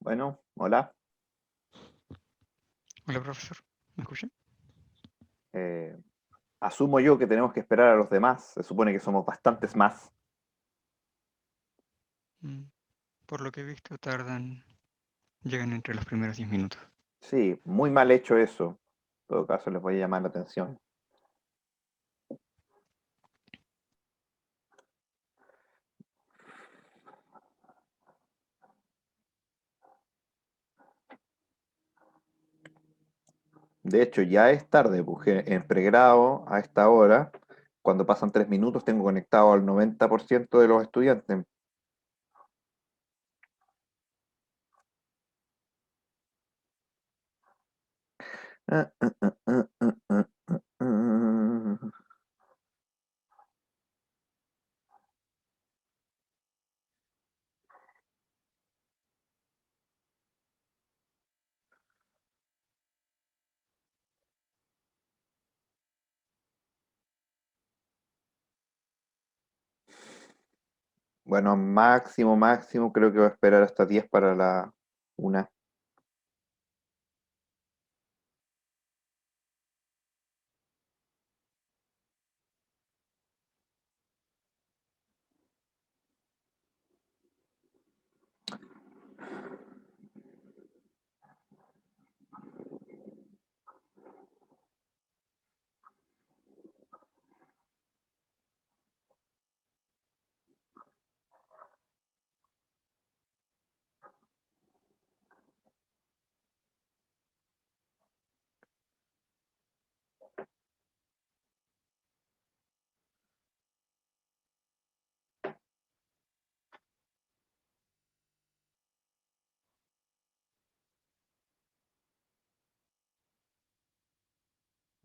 Bueno, hola. Hola, profesor. ¿Me escucha? Eh, asumo yo que tenemos que esperar a los demás. Se supone que somos bastantes más. Mm, Por lo que he visto, llegan entre los primeros 10 minutos. Sí, muy mal hecho eso. En todo caso, les voy a llamar la atención. De hecho, ya es tarde, porque en pregrado a esta hora, cuando pasan 3 minutos, tengo conectado al 90% de los estudiantes. Ah, ah, ah, ah, ah, ah, ah, ah. Bueno, máximo, máximo, creo que voy a esperar hasta 10 para la una.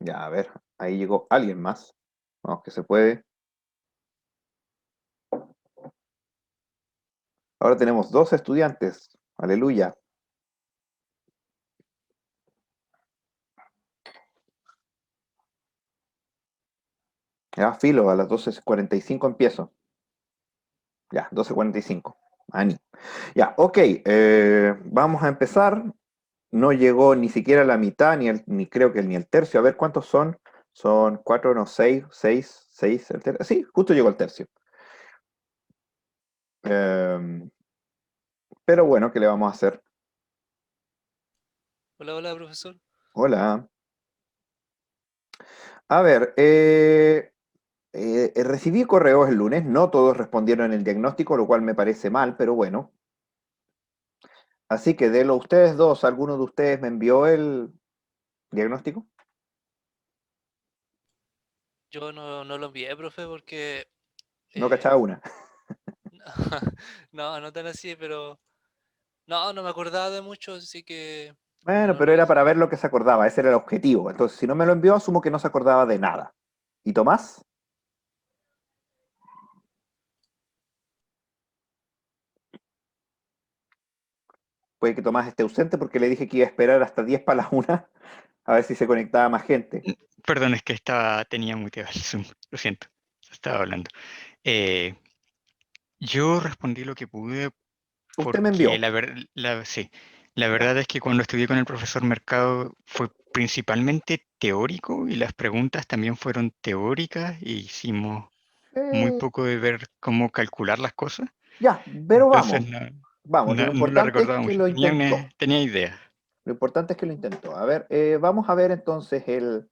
Ya, a ver, ahí llegó alguien más. Vamos, que se puede. Ahora tenemos dos estudiantes. Aleluya. Ya, filo, a las 12:45 empiezo. Ya, 12:45. Ani. Ya, ok. Vamos a empezar. No llegó ni siquiera a la mitad, ni creo que ni el tercio. A ver cuántos son. Son cuatro, no, seis, seis, seis. Sí, justo llegó el tercio. Em, pero bueno, ¿qué le vamos a hacer? Hola, hola, profesor. Hola. A ver, recibí correos el lunes. No todos respondieron el diagnóstico, lo cual me parece mal, pero bueno. Así que de los ustedes dos, ¿alguno de ustedes me envió el diagnóstico? Yo no lo envié, profe, porque No eh, cachaba una. no tan así, pero no me acordaba de mucho, así que Bueno, no pero lo era hice. para ver lo que se acordaba, ese era el objetivo. Entonces, si no me lo envió, asumo que no se acordaba de nada. ¿Y Tomás? Puede que Tomás esté ausente porque le dije que iba a esperar hasta 10 para la una a ver si se conectaba más gente. Perdón, es que tenía muteado el Zoom. Lo siento. Estaba hablando. Eh, yo respondí lo que pude Usted me porque envió. sí, la Ya. verdad es que cuando estudié con el profesor Mercado fue principalmente teórico y las preguntas también fueron teóricas y hicimos muy Eh, poco de ver cómo calcular las cosas. ya, pero Entonces vamos. Vamos, lo no lo importante es recordaba que mucho. lo intentó. Tenía ideas. Lo importante es que lo intentó. A ver, vamos a ver entonces el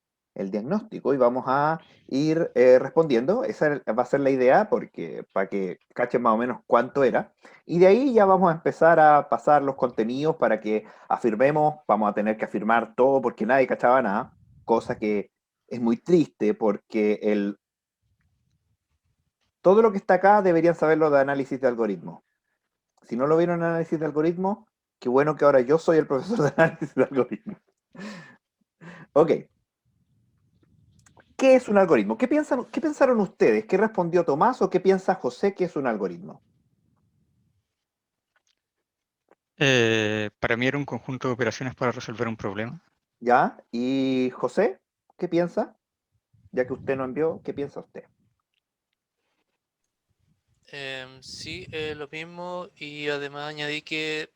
diagnóstico y vamos a ir respondiendo. Esa va a ser la idea porque para que cachen más o menos cuánto era. Y de ahí ya vamos a empezar a pasar los contenidos para que afirmemos. Vamos a tener que afirmar todo porque nadie cachaba nada. Cosa que es muy triste porque todo lo que está acá deberían saberlo de análisis de algoritmos. Si no lo vieron en análisis de algoritmos, Qué bueno que ahora yo soy el profesor de análisis de algoritmos. Ok, ¿qué es un algoritmo? ¿Qué pensaron ustedes? ¿Qué respondió Tomás o qué piensa José que es un algoritmo? Para mí era un conjunto de operaciones para resolver un problema. ¿Ya? ¿Y José? ¿Qué piensa? Ya que usted no envió, ¿qué piensa usted? Sí, lo mismo y además añadí que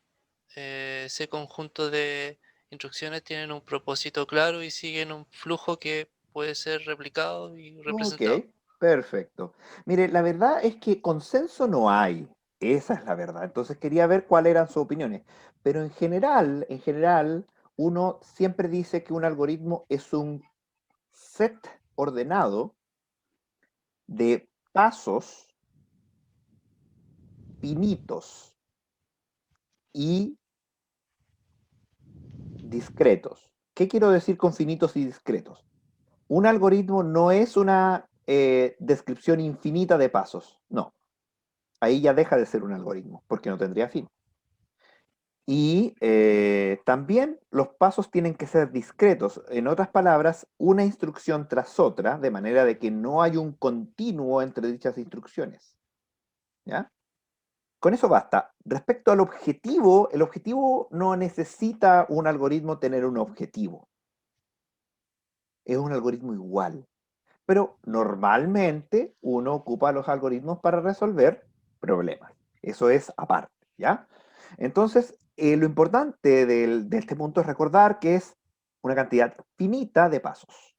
ese conjunto de instrucciones tienen un propósito claro y siguen un flujo que puede ser replicado y Ok, representado. perfecto. Mire, la verdad es que consenso no hay. Esa es la verdad. Entonces quería ver cuáles eran sus opiniones. Pero en general, uno siempre dice que un algoritmo es un set ordenado de pasos finitos y discretos. ¿Qué quiero decir con finitos y discretos? Un algoritmo no es una descripción infinita de pasos. No, ahí ya deja de ser un algoritmo, porque no tendría fin. Y también los pasos tienen que ser discretos. En otras palabras, una instrucción tras otra, de manera de que no hay un continuo entre dichas instrucciones. ¿Ya? Con eso basta. Respecto al objetivo, el objetivo no necesita un algoritmo tener un objetivo. Es un algoritmo igual. Pero normalmente uno ocupa los algoritmos para resolver problemas. Eso es aparte, ¿ya? Entonces, lo importante de este punto es recordar que es una cantidad finita de pasos.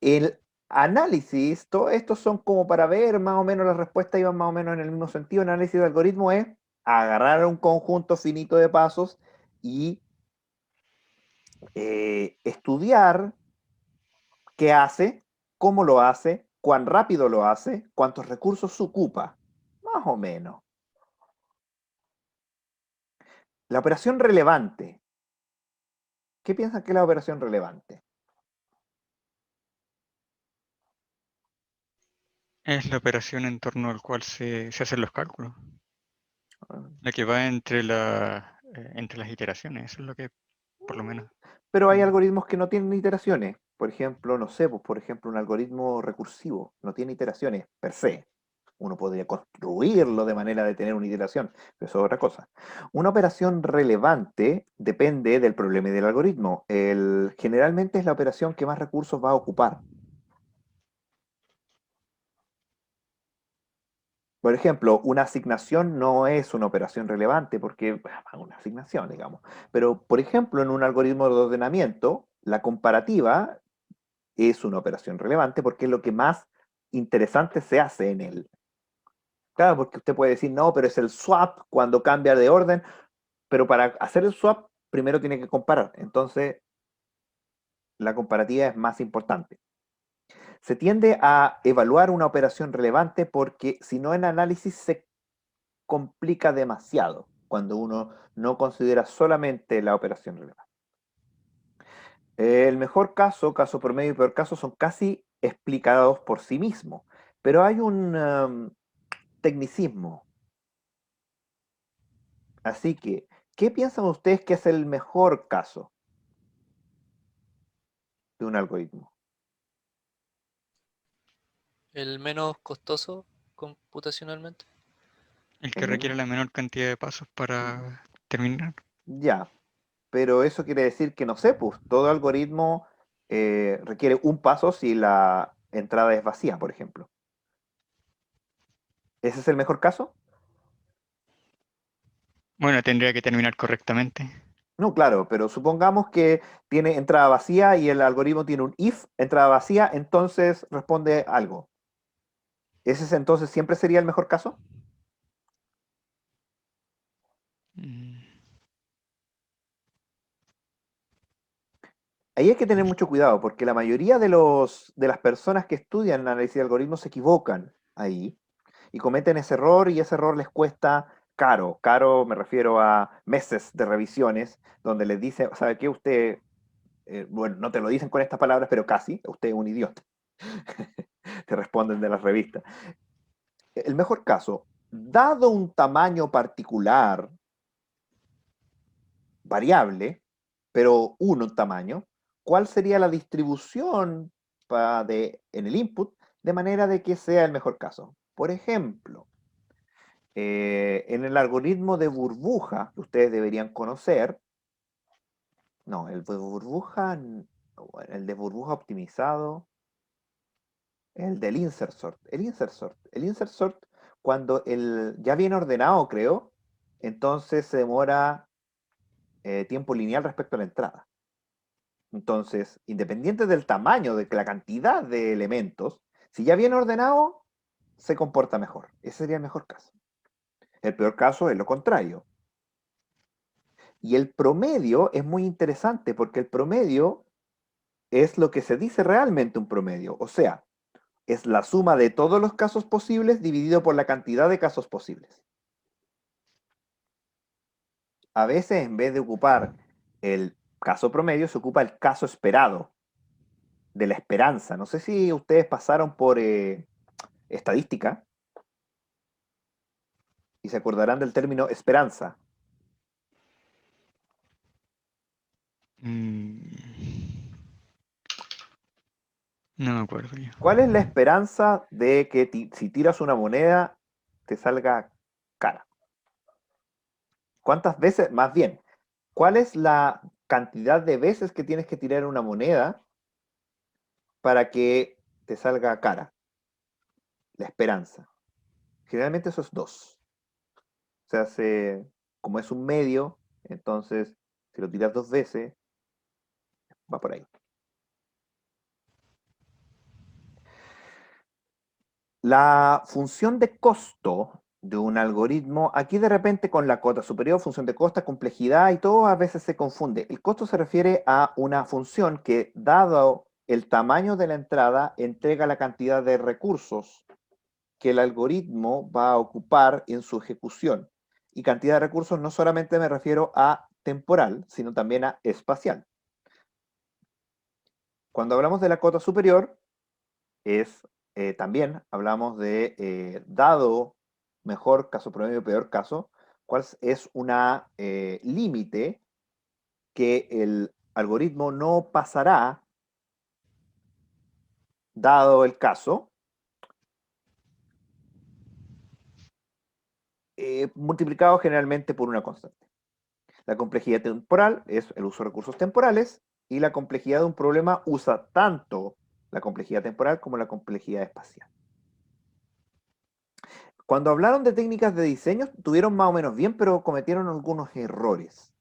El análisis, todo estos son como para ver más o menos las respuestas iban más o menos en el mismo sentido. El análisis de algoritmo es agarrar un conjunto finito de pasos y estudiar qué hace, cómo lo hace, cuán rápido lo hace, cuántos recursos ocupa, más o menos. La operación relevante. ¿Qué piensan que es la operación relevante? Es la operación en torno al cual se hacen los cálculos. Ah, La que va entre las iteraciones, eso es lo que, por lo menos. Pero hay mm, algoritmos que no tienen iteraciones. Por ejemplo, no sé, pues por ejemplo, un algoritmo recursivo no tiene iteraciones per se. Uno podría construirlo de manera de tener una iteración, pero eso es otra cosa. Una operación relevante depende del problema y del algoritmo. Generalmente es la operación que más recursos va a ocupar. Por ejemplo, una asignación no es una operación relevante porque, bueno, una asignación, digamos. Pero, por ejemplo, en un algoritmo de ordenamiento, la comparativa es una operación relevante porque es lo que más interesante se hace en él. Claro, porque usted puede decir, no, pero es el swap cuando cambia de orden, pero para hacer el swap primero tiene que comparar. Entonces, la comparativa es más importante. Se tiende a evaluar una operación relevante porque si no en análisis se complica demasiado cuando uno no considera solamente la operación relevante. El mejor caso, caso promedio y peor caso son casi explicados por sí mismos, pero hay un tecnicismo. Así que, ¿qué piensan ustedes que es el mejor caso de un algoritmo? El menos costoso computacionalmente. El El que menos. requiere la menor cantidad de pasos para terminar. Ya, pero eso quiere decir que no sé, pues todo algoritmo requiere un paso si la entrada es vacía, por ejemplo. ¿Ese es el mejor caso? Bueno, tendría que terminar correctamente. No, claro, pero supongamos que tiene entrada vacía y el algoritmo tiene un if, entrada vacía, entonces responde algo. Entonces siempre sería el mejor caso? Mm, Ahí hay que tener mucho cuidado porque la mayoría de las personas que estudian el análisis de algoritmos se equivocan ahí y cometen ese error y ese error les cuesta caro. Caro me refiero a meses de revisiones donde les dice, ¿sabe qué? Usted, bueno, no te lo dicen con estas palabras, pero casi, usted es un idiota. Te responden de las revistas. El mejor caso. dado un tamaño particular, variable, pero un tamaño, ¿cuál sería la distribución en el input de manera de que sea el mejor caso? Por ejemplo, en el algoritmo de burbuja que ustedes deberían conocer, no, el de burbuja, el de burbuja optimizado, el del insert sort, el insert sort, cuando ya viene ordenado, creo, entonces se demora tiempo lineal respecto a la entrada. Entonces, independiente del tamaño, de la cantidad de elementos, si ya viene ordenado, se comporta mejor. Ese sería el mejor caso. El peor caso es lo contrario. Y el promedio es muy interesante porque el promedio es lo que se dice realmente un promedio. O sea, es la suma de todos los casos posibles dividido por la cantidad de casos posibles. A veces, en vez de ocupar el caso promedio, se ocupa el caso esperado, de la esperanza. No sé si ustedes pasaron por estadística y se acordarán del término esperanza. No me acuerdo yo. ¿Cuál es la esperanza de que si tiras una moneda te salga cara? ¿Cuántas veces? Más bien, ¿cuál es la cantidad de veces que tienes que tirar una moneda para que te salga cara? La esperanza. Generalmente eso es 2. O sea, como es un medio, entonces si lo tiras 2 veces, va por ahí. La función de costo de un algoritmo, aquí de repente con la cota superior, función de costo, complejidad y todo a veces se confunde. El costo se refiere a una función que, dado el tamaño de la entrada, entrega la cantidad de recursos que el algoritmo va a ocupar en su ejecución. Y cantidad de recursos no solamente me refiero a temporal, sino también a espacial. Cuando hablamos de la cota superior, también hablamos de, dado mejor caso promedio, peor caso, cuál es una límite que el algoritmo no pasará, dado el caso, multiplicado generalmente por una constante. La complejidad temporal es el uso de recursos temporales y la complejidad de un problema usa tanto la complejidad temporal como la complejidad espacial. Cuando hablaron de técnicas de diseño, tuvieron más o menos bien, pero cometieron algunos errores.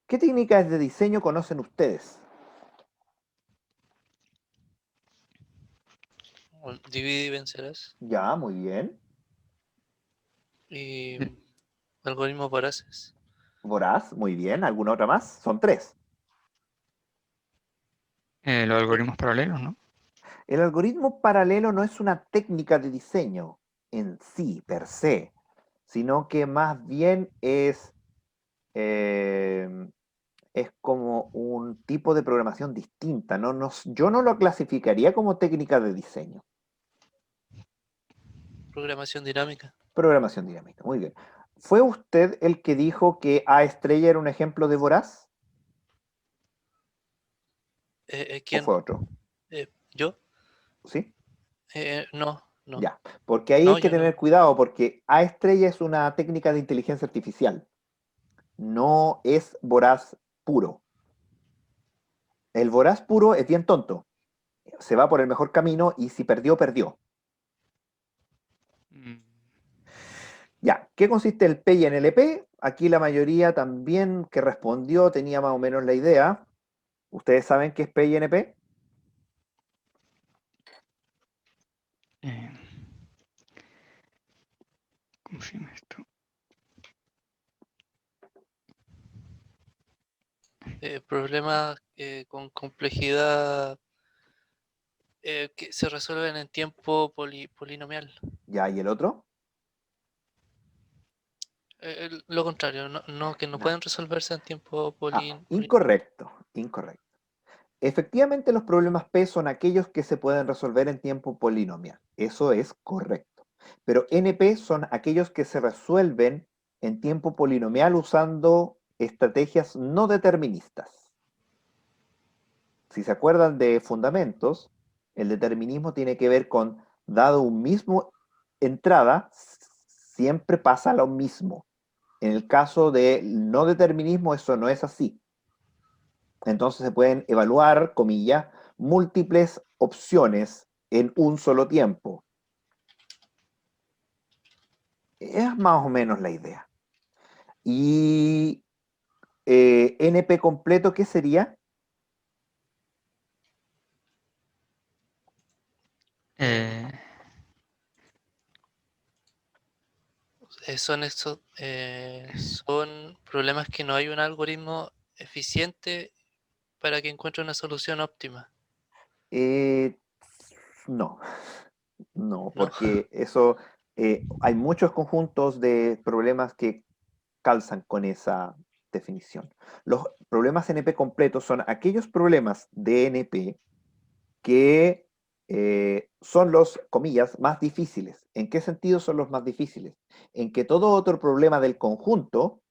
¿Qué técnicas de diseño conocen ustedes? Divide y vencerás. Ya, muy bien. Y algoritmos voraces. Voraz, muy bien. ¿Alguna otra más? Son 3. Los algoritmos paralelos, ¿no? El algoritmo paralelo no es una técnica de diseño en sí, per se, sino que más bien es como un tipo de programación distinta. Yo no lo clasificaría como técnica de diseño. Programación dinámica. Programación dinámica, muy bien. ¿Fue usted el que dijo que A estrella era un ejemplo de voraz? ¿O ¿Quién? fue otro? ¿Yo? ¿Sí? No, no. Ya. Porque ahí No, hay que yo no. tener cuidado, porque A estrella es una técnica de inteligencia artificial. No es voraz puro. El voraz puro es bien tonto. Se va por el mejor camino y si perdió, perdió. Mm, Ya, ¿qué consiste el P y en LP? Aquí la mayoría también que respondió tenía más o menos la idea. ¿Ustedes saben qué es P y NP? eh, ¿Cómo se llama esto? Problemas con complejidad que se resuelven en tiempo polinomial. Ya, ¿y el otro? Lo contrario, que no No. pueden resolverse en tiempo polinomial. Incorrecto, incorrecto. Efectivamente, los problemas P son aquellos que se pueden resolver en tiempo polinomial. Eso es correcto. Pero NP son aquellos que se resuelven en tiempo polinomial usando estrategias no deterministas. Si se acuerdan de fundamentos, el determinismo tiene que ver con, dado un mismo entrada, siempre pasa lo mismo. En el caso del no determinismo, eso no es así. Entonces se pueden evaluar, comillas, múltiples opciones en un solo tiempo. Es más o menos la idea. Y NP completo, ¿qué sería? Eh, son problemas que no hay un algoritmo eficiente para que encuentre una solución óptima, Eh, no, no, ¿no? porque eso, hay muchos conjuntos de problemas que calzan con esa definición. Los problemas NP completos son aquellos problemas de NP que son los, comillas, más difíciles. ¿En qué sentido son los más difíciles? En que todo otro problema del conjunto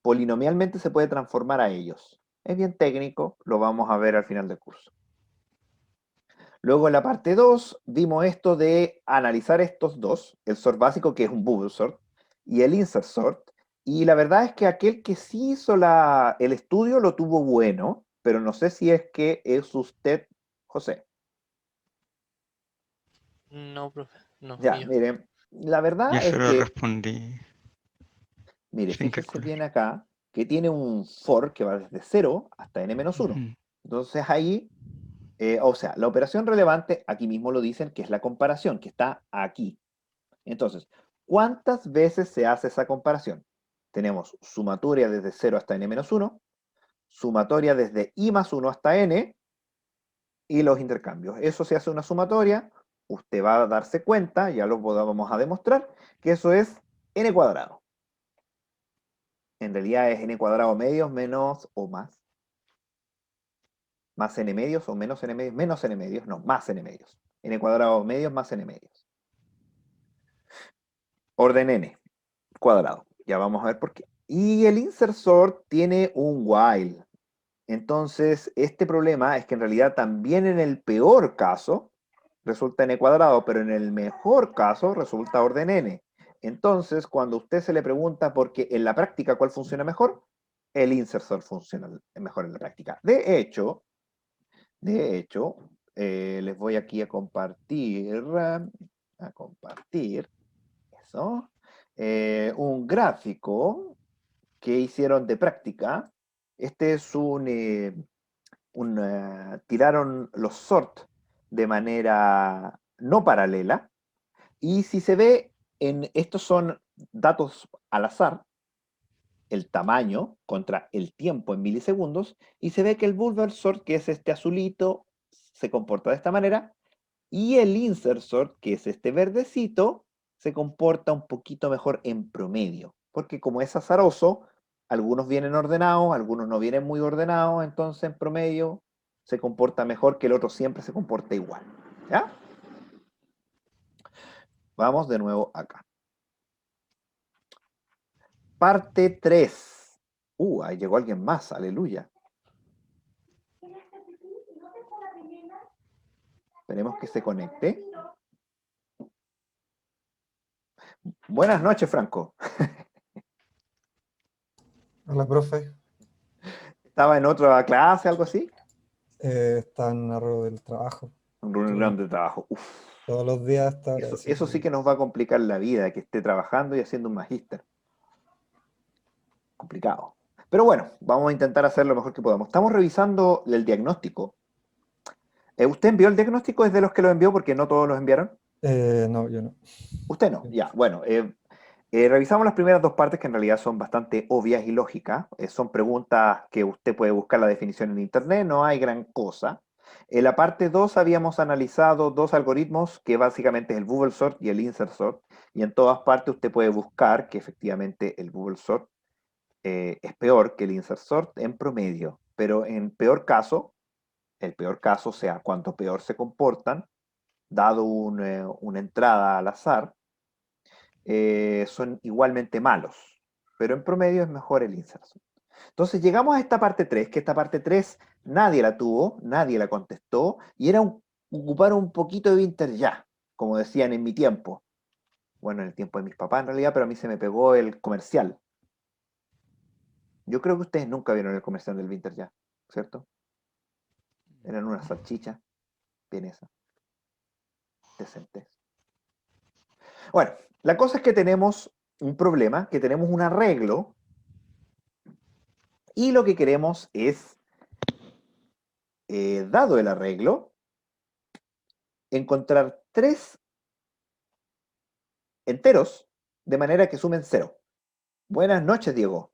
polinomialmente se puede transformar a ellos. Es bien técnico, lo vamos a ver al final del curso. Luego en la parte 2 vimos esto de analizar estos dos, el sort básico que es un bubble sort y el insert sort. Y la verdad es que aquel que sí hizo el estudio lo tuvo bueno, pero no sé si es que es usted, José. No, profe, no fui Ya, yo. miren, la yo verdad es solo que, respondí mire, sin fíjese calcular. bien acá, que tiene un for que va desde 0 hasta n-1. Ujú. Entonces ahí, o sea, la operación relevante, aquí mismo lo dicen, que es la comparación, que está aquí. Entonces, ¿cuántas veces se hace esa comparación? Tenemos sumatoria desde 0 hasta n-1, sumatoria desde i más 1 hasta n, y los intercambios. Eso se hace una sumatoria, usted va a darse cuenta, ya lo vamos a demostrar, que eso es n cuadrado. En realidad es n cuadrado medios menos o más n medios o menos n medios, menos n medios, no, más n medios. N cuadrado medios más n medios. Orden n cuadrado. Ya vamos a ver por qué. Y el insert sort tiene un while. Entonces, este problema es que en realidad también en el peor caso resulta n cuadrado, pero en el mejor caso resulta orden n. Entonces, cuando a usted se le pregunta por qué en la práctica cuál funciona mejor, el insert sort funciona mejor en la práctica. De hecho, les voy aquí a compartir, eso, un gráfico que hicieron de práctica. Este es tiraron los sort de manera no paralela, y si se ve, estos son datos al azar, el tamaño contra el tiempo en milisegundos, y se ve que el bulbar sort, que es este azulito, se comporta de esta manera, y el insert sort, que es este verdecito, se comporta un poquito mejor en promedio, porque como es azaroso, algunos vienen ordenados, algunos no vienen muy ordenados, entonces en promedio se comporta mejor que el otro siempre se comporta igual. ¿Ya? Vamos de nuevo acá. Parte 3. Ahí llegó alguien más, aleluya. Esperemos que se conecte. Buenas noches, Franco. Hola, profe. ¿Estaba en otra clase, algo así? Está en arrobo del trabajo. Un reunión de trabajo. Uf. Todos los días hasta ahora. Eso sí que nos va a complicar la vida, que esté trabajando y haciendo un magíster. Complicado. Pero bueno, vamos a intentar hacer lo mejor que podamos. Estamos revisando el diagnóstico. ¿Usted envió el diagnóstico? ¿Es de los que lo envió? Porque no todos los enviaron. No, yo no. Usted no, ya. Bueno, revisamos las primeras dos partes que en realidad son bastante obvias y lógicas. Son preguntas que usted puede buscar la definición en internet, no hay gran cosa. En la parte 2 habíamos analizado dos algoritmos que básicamente es el bubble sort y el insert sort. Y en todas partes usted puede buscar que efectivamente el bubble sort es peor que el insert sort en promedio. Pero en peor caso, el peor caso, o sea, cuanto peor se comportan, dado una entrada al azar, son igualmente malos, pero en promedio es mejor el insert sort. Entonces llegamos a esta parte 3, que esta parte 3 nadie la tuvo, nadie la contestó, y era ocupar un poquito de Inter ya, como decían en mi tiempo. Bueno, en el tiempo de mis papás en realidad, pero a mí se me pegó el comercial. Yo creo que ustedes nunca vieron el comercial del Winter ya, ¿cierto? Eran unas salchichas vienesas, decentes. Bueno, la cosa es que tenemos un problema, que tenemos un arreglo, y lo que queremos es, dado el arreglo, encontrar 3 enteros de manera que sumen 0. Buenas noches, Diego.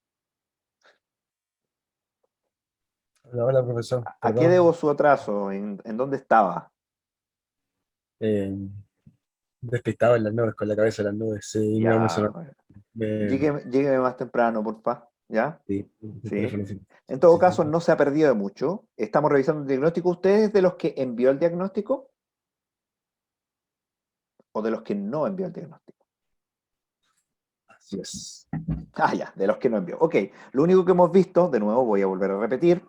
Hola, hola, profesor. ¿A qué Perdón. debo su atraso? ¿En dónde estaba? Eh, Despistado en las nubes, con la cabeza en las nubes. Sí, me va a Ya, mencionar. bueno. Me- Llégueme más temprano, porfa. ¿Ya? sí, el Sí. teléfono, sí. En todo Sí, sí, caso, sí. no se ha perdido de mucho. Estamos revisando el diagnóstico. ¿Usted es de los que envió el diagnóstico o de los que no envió el diagnóstico? Así es. Ah, ya, de los que no envió. Ok, lo único que hemos visto, de nuevo voy a volver a repetir,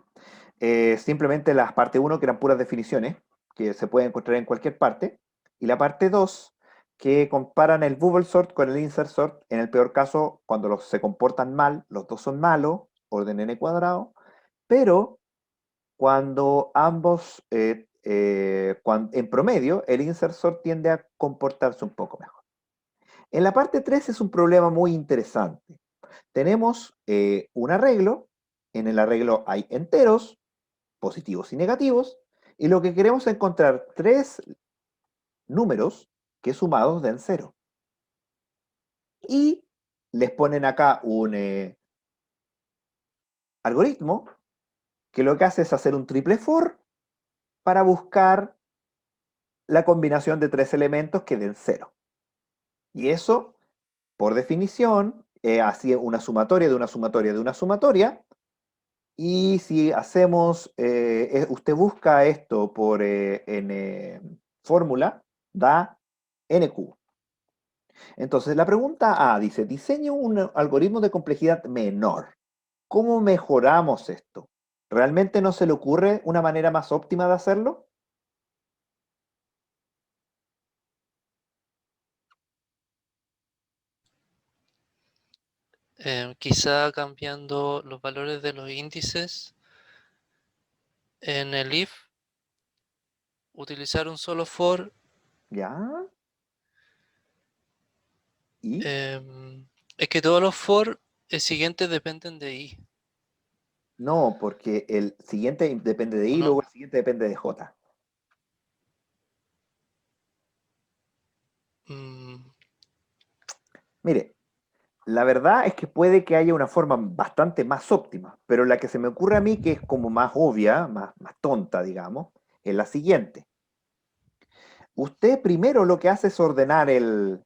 simplemente las parte 1 que eran puras definiciones, que se pueden encontrar en cualquier parte, y la parte 2 que comparan el bubble sort con el insert sort. En el peor caso, cuando se comportan mal, los dos son malos, orden n cuadrado, pero cuando ambos, en promedio, el insert sort tiende a comportarse un poco mejor. En la parte 3 es un problema muy interesante. Tenemos un arreglo, en el arreglo hay enteros, positivos y negativos, y lo que queremos es encontrar 3 números que sumados den 0. Y les ponen acá un algoritmo que lo que hace es hacer un triple for para buscar la combinación de 3 elementos que den 0. Y eso, por definición, así una sumatoria de una sumatoria de una sumatoria. Y si hacemos, usted busca esto en fórmula, da n cubo. Entonces, la pregunta A dice, diseño un algoritmo de complejidad menor. ¿Cómo mejoramos esto? ¿Realmente no se le ocurre una manera más óptima de hacerlo? Quizá cambiando los valores de los índices en el if, utilizar un solo for. ¿Ya? ¿Y? Es que todos los for siguientes dependen de i, No, porque el siguiente depende de ¿o I, no? luego el siguiente depende de J. Mm, Mire, la verdad es que puede que haya una forma bastante más óptima, pero la que se me ocurre a mí, que es como más obvia, más tonta, digamos, es la siguiente. Usted primero lo que hace es ordenar el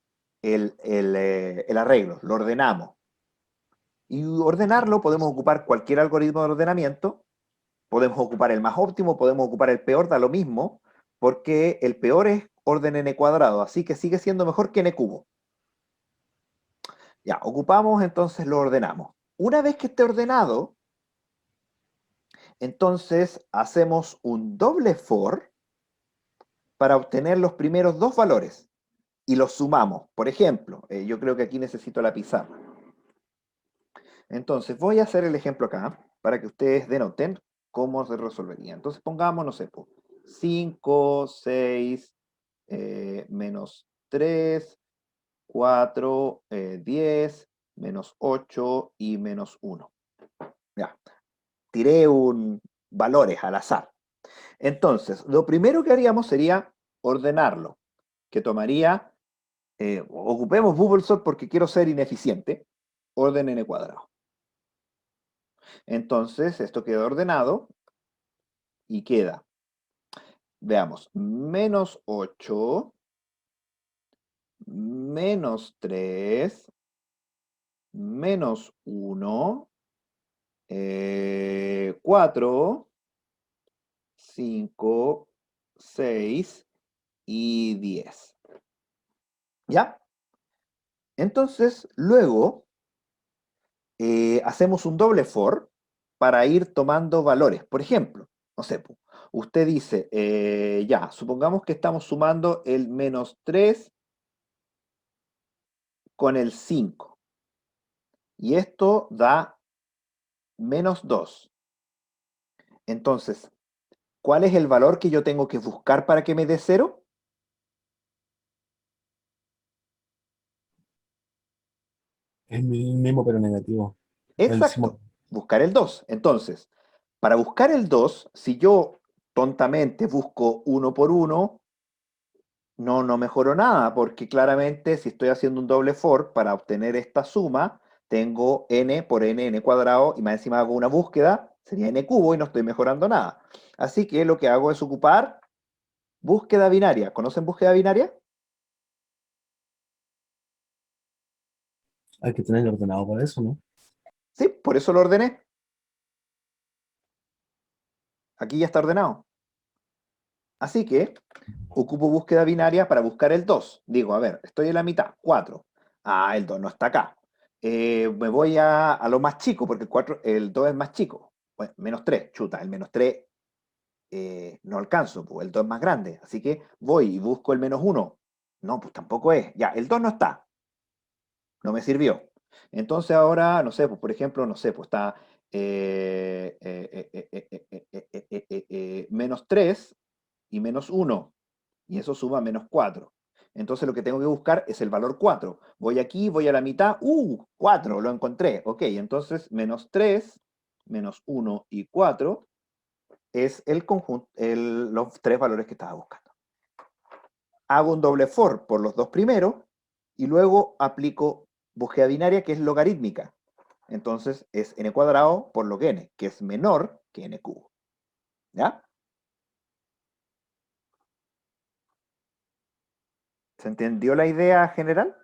arreglo, lo ordenamos. Y ordenarlo podemos ocupar cualquier algoritmo de ordenamiento, podemos ocupar el más óptimo, podemos ocupar el peor, da lo mismo, porque el peor es orden n cuadrado, así que sigue siendo mejor que n cubo. Ya, ocupamos, entonces lo ordenamos. Una vez que esté ordenado, entonces hacemos un doble for para obtener los primeros 2 valores y los sumamos. Por ejemplo, yo creo que aquí necesito la pizarra. Entonces voy a hacer el ejemplo acá para que ustedes denoten cómo se resolvería. Entonces pongamos, no sé, 5, 6, menos 3, 4, 10, menos 8 y menos 1. Ya, tiré valores al azar. Entonces, lo primero que haríamos sería ordenarlo, que tomaría, ocupemos bubble sort porque quiero ser ineficiente, orden n cuadrado. Entonces, esto queda ordenado y queda, veamos, menos 8, menos 3, menos 1, 4, 5, 6 y 10. ¿Ya? Entonces, luego hacemos un doble for para ir tomando valores. Por ejemplo, no sé, usted dice, ya, supongamos que estamos sumando el -3 con el 5. Y esto da -2. Entonces, ¿cuál es el valor que yo tengo que buscar para que me dé 0? Es el mismo pero negativo. El Exacto, buscar el 2. Entonces, para buscar el 2, si yo tontamente busco 1 por 1, no mejoro nada, porque claramente si estoy haciendo un doble for para obtener esta suma, tengo n por n cuadrado, y más encima hago una búsqueda, sería n cubo y no estoy mejorando nada. Así que lo que hago es ocupar búsqueda binaria. ¿Conocen búsqueda binaria? Hay que tenerlo ordenado para eso, ¿no? Sí, por eso lo ordené. Aquí ya está ordenado. Así que ocupo búsqueda binaria para buscar el 2. Digo, a ver, estoy en la mitad, 4. Ah, el 2 no está acá. Me voy a lo más chico, porque el 2 es más chico. Bueno, -3, chuta, el -3 no alcanzo, pues el 2 es más grande. Así que voy y busco el -1. No, pues tampoco es. Ya, el 2 no está. No me sirvió. Entonces ahora, no sé, pues por ejemplo, no sé, pues está -3 y -1. Y eso suma -4. Entonces lo que tengo que buscar es el valor 4. Voy aquí, voy a la mitad. 4, lo encontré. Ok, entonces -3, -1 y 4 es el conjunto, los tres valores que estaba buscando. Hago un doble for por los dos primeros y luego aplico búsqueda binaria, que es logarítmica. Entonces es n cuadrado por log n, que es menor que n cubo. ¿Ya? ¿Se entendió la idea general?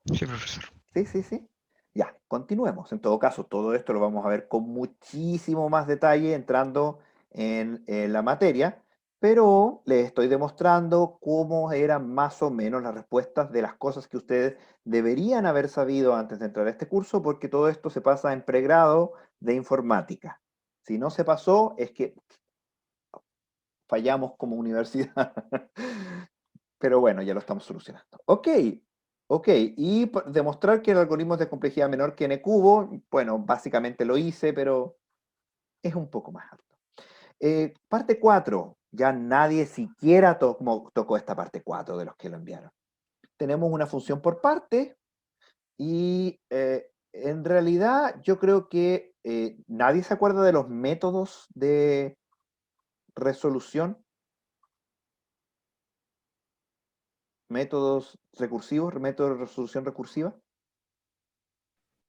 Sí, profesor. Sí. Ya, continuemos. En todo caso, todo esto lo vamos a ver con muchísimo más detalle entrando en la materia, pero les estoy demostrando cómo eran más o menos las respuestas de las cosas que ustedes deberían haber sabido antes de entrar a este curso, porque todo esto se pasa en pregrado de informática. Si no se pasó, es que fallamos como universidad. Pero bueno, ya lo estamos solucionando. Ok. Y demostrar que el algoritmo es de complejidad menor que n cubo, bueno, básicamente lo hice, pero es un poco más alto. Parte 4. Ya nadie siquiera tocó esta parte 4 de los que lo enviaron. Tenemos una función por parte y en realidad yo creo que nadie se acuerda de los métodos de resolución, métodos recursivos, métodos de resolución recursiva.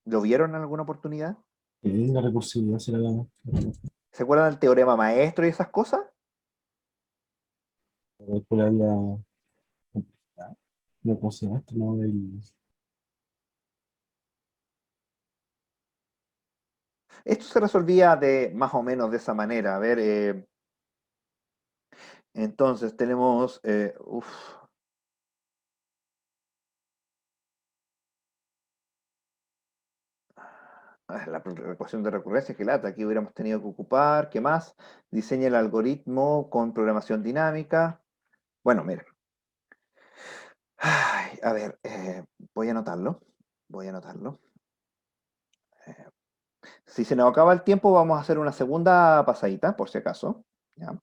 ¿Lo vieron en alguna oportunidad? La recursividad será la... ¿Se acuerdan del teorema maestro y esas cosas? ¿Cuál era la... ¿Cómo se llama esto? No, Esto se resolvía de más o menos de esa manera. A ver, entonces tenemos... la ecuación de recurrencia, que lata, aquí hubiéramos tenido que ocupar. ¿Qué más? Diseña el algoritmo con programación dinámica. Bueno, miren. Ay, a ver, voy a anotarlo. Si se nos acaba el tiempo, vamos a hacer una segunda pasadita, por si acaso. ¿Ya?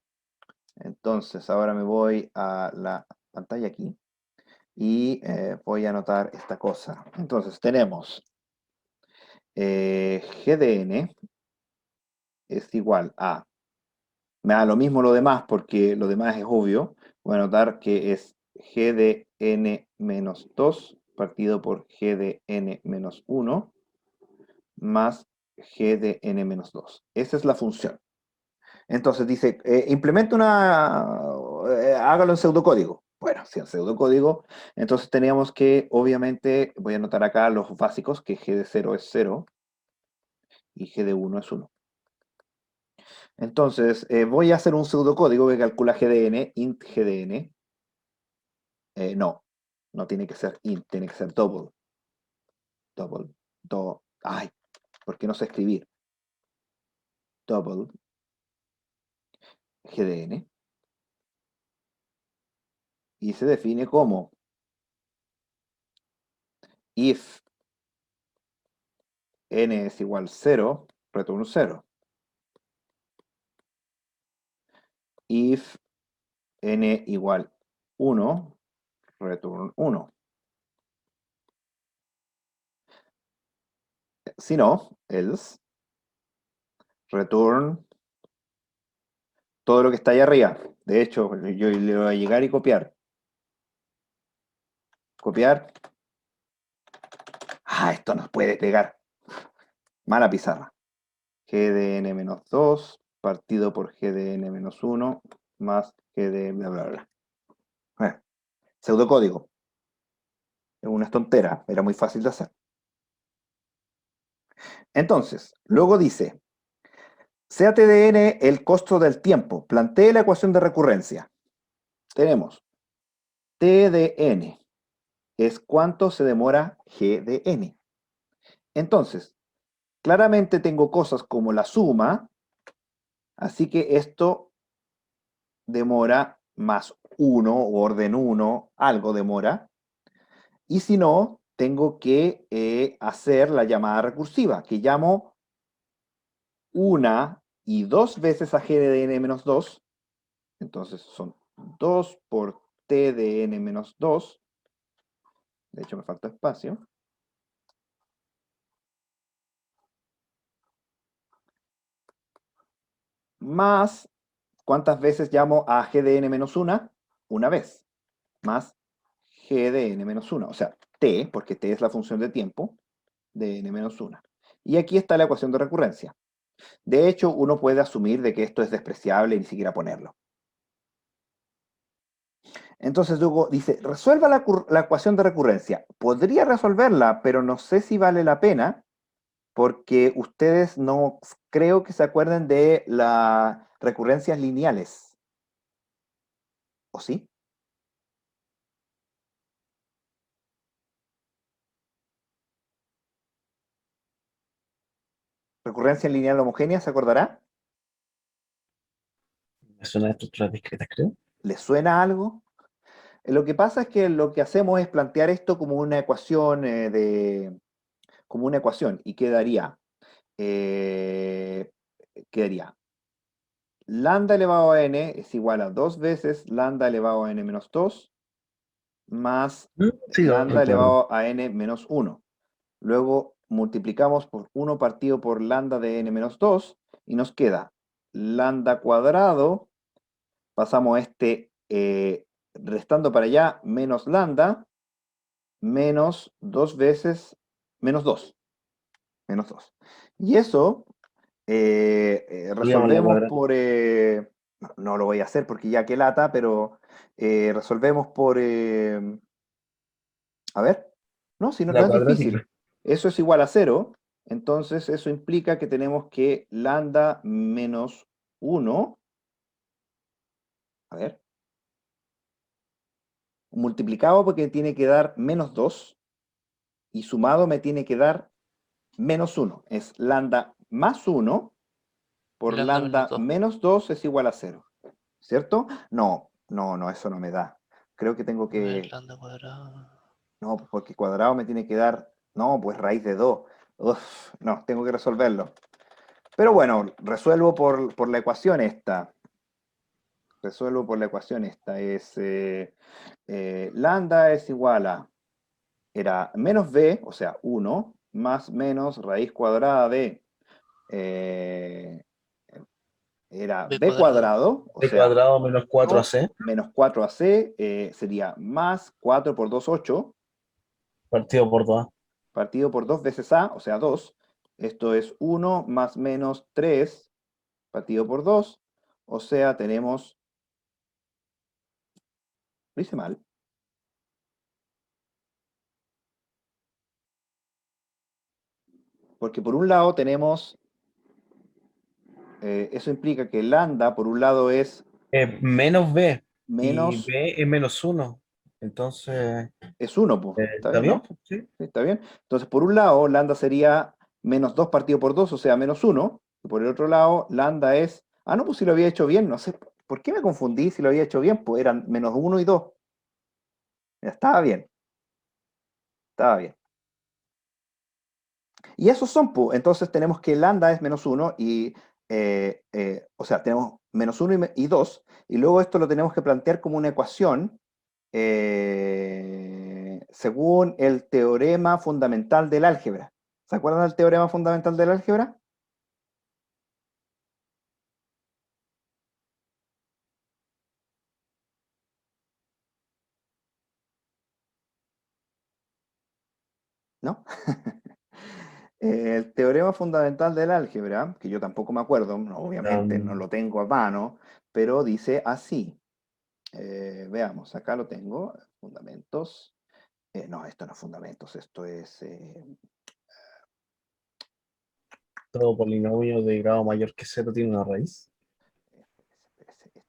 Entonces, ahora me voy a la pantalla aquí y voy a anotar esta cosa. Entonces, tenemos g de n es igual a, me da lo mismo lo demás porque lo demás es obvio. Voy a anotar que es g de n menos 2 partido por g de n menos 1 más g de n menos 2. Esa es la función. Entonces dice, hágalo en pseudocódigo. Bueno, si en pseudocódigo, entonces teníamos que, obviamente, voy a anotar acá los básicos, que g de 0 es 0 y g de 1 es 1. Entonces, voy a hacer un pseudocódigo que calcula GDN, int GDN. No, no tiene que ser int, tiene que ser double. Double. Ay, ¿por qué no sé escribir? Double GDN. Y se define como if n es igual 0, return 0. If n igual 1, return 1. Si no, else, return todo lo que está ahí arriba. De hecho, yo le voy a llegar y copiar. Copiar. Ah, esto nos puede pegar. Mala pizarra. GDN-2 partido por GDN-1 más GDN, bla, bla, bla. Pseudocódigo. Es una tontera, era muy fácil de hacer. Entonces, luego dice, sea TDN el costo del tiempo. Plantee la ecuación de recurrencia. Tenemos TDN es cuánto se demora GDN. Entonces, claramente tengo cosas como la suma, así que esto demora más 1, orden 1, algo demora. Y si no, tengo que hacer la llamada recursiva, que llamo una y dos veces a g de n-2. Entonces son 2 por t de n-2. De hecho, me falta espacio. Más, ¿cuántas veces llamo a g de n-1? Una vez. Más g de n-1. O sea, t, porque t es la función de tiempo, de n-1. Y aquí está la ecuación de recurrencia. De hecho, uno puede asumir de que esto es despreciable y ni siquiera ponerlo. Entonces luego dice, resuelva la ecuación de recurrencia. Podría resolverla, pero no sé si vale la pena, porque ustedes no creo que se acuerden de las recurrencias lineales. ¿O sí? ¿Recurrencia lineal homogénea, se acordará? Me suena de estructuras discretas, creo. ¿Les suena algo? Lo que pasa es que lo que hacemos es plantear esto como una ecuación como una ecuación y eh, quedaría lambda elevado a n es igual a 2 veces lambda elevado a n menos 2 más Sí, lambda claro. elevado a n menos 1. Luego multiplicamos por 1 partido por lambda de n menos 2 y nos queda lambda cuadrado, pasamos restando para allá, menos lambda, menos 2 veces, menos 2. Menos 2. Y eso Digamos la resolvemos cuadrada. por... no, no lo voy a hacer porque ya que lata, pero resolvemos por... a ver, no, si no, no La es difícil. cuadrática. Eso es igual a 0, entonces eso implica que tenemos que lambda menos 1, a ver, multiplicado porque tiene que dar menos 2 y sumado me tiene que dar menos 1. Es lambda más 1 por Lambda menos lambda 2. menos 2 es igual a 0. ¿Cierto? No, no, no, eso no me da. Creo que tengo A ver, que... lambda cuadrado. No, porque cuadrado me tiene que dar... No, pues raíz de 2. Uf, no, tengo que resolverlo. Pero bueno, resuelvo por la ecuación esta. Resuelvo por la ecuación esta. Es lambda es igual a... Era menos b, o sea, 1, más menos raíz cuadrada de... eh, era B b cuadrado. cuadrado, o B sea, cuadrado menos 1 4AC menos 4ac sería más 4 por 2, 8, partido por 2A. partido por 2 veces a, o sea, 2. Esto es 1 más menos 3 partido por 2, o sea, tenemos, lo hice mal, porque por un lado tenemos eso implica que lambda, por un lado, es Menos B. Y menos, B es -1. Entonces, es 1, pues, ¿está ¿está bien, bien? no? Sí. Sí, ¿está bien? Entonces, por un lado, lambda sería menos 2 partido por 2, o sea, menos 1. Y por el otro lado, lambda es... Ah, no, pues si lo había hecho bien, no sé. ¿Por qué me confundí si lo había hecho bien? Pues eran menos 1 y 2. Ya estaba bien, estaba bien. Y esos son, pues, entonces tenemos que lambda es menos 1 y, o sea, tenemos menos 1 y 2, y luego esto lo tenemos que plantear como una ecuación según el teorema fundamental del álgebra. ¿Se acuerdan del teorema fundamental del álgebra? ¿No? El teorema fundamental del álgebra, que yo tampoco me acuerdo, obviamente no lo tengo a mano, pero dice así. Veamos, acá lo tengo, fundamentos. No, esto no es fundamentos, esto es... Todo polinomio de grado mayor que 0 tiene una raíz.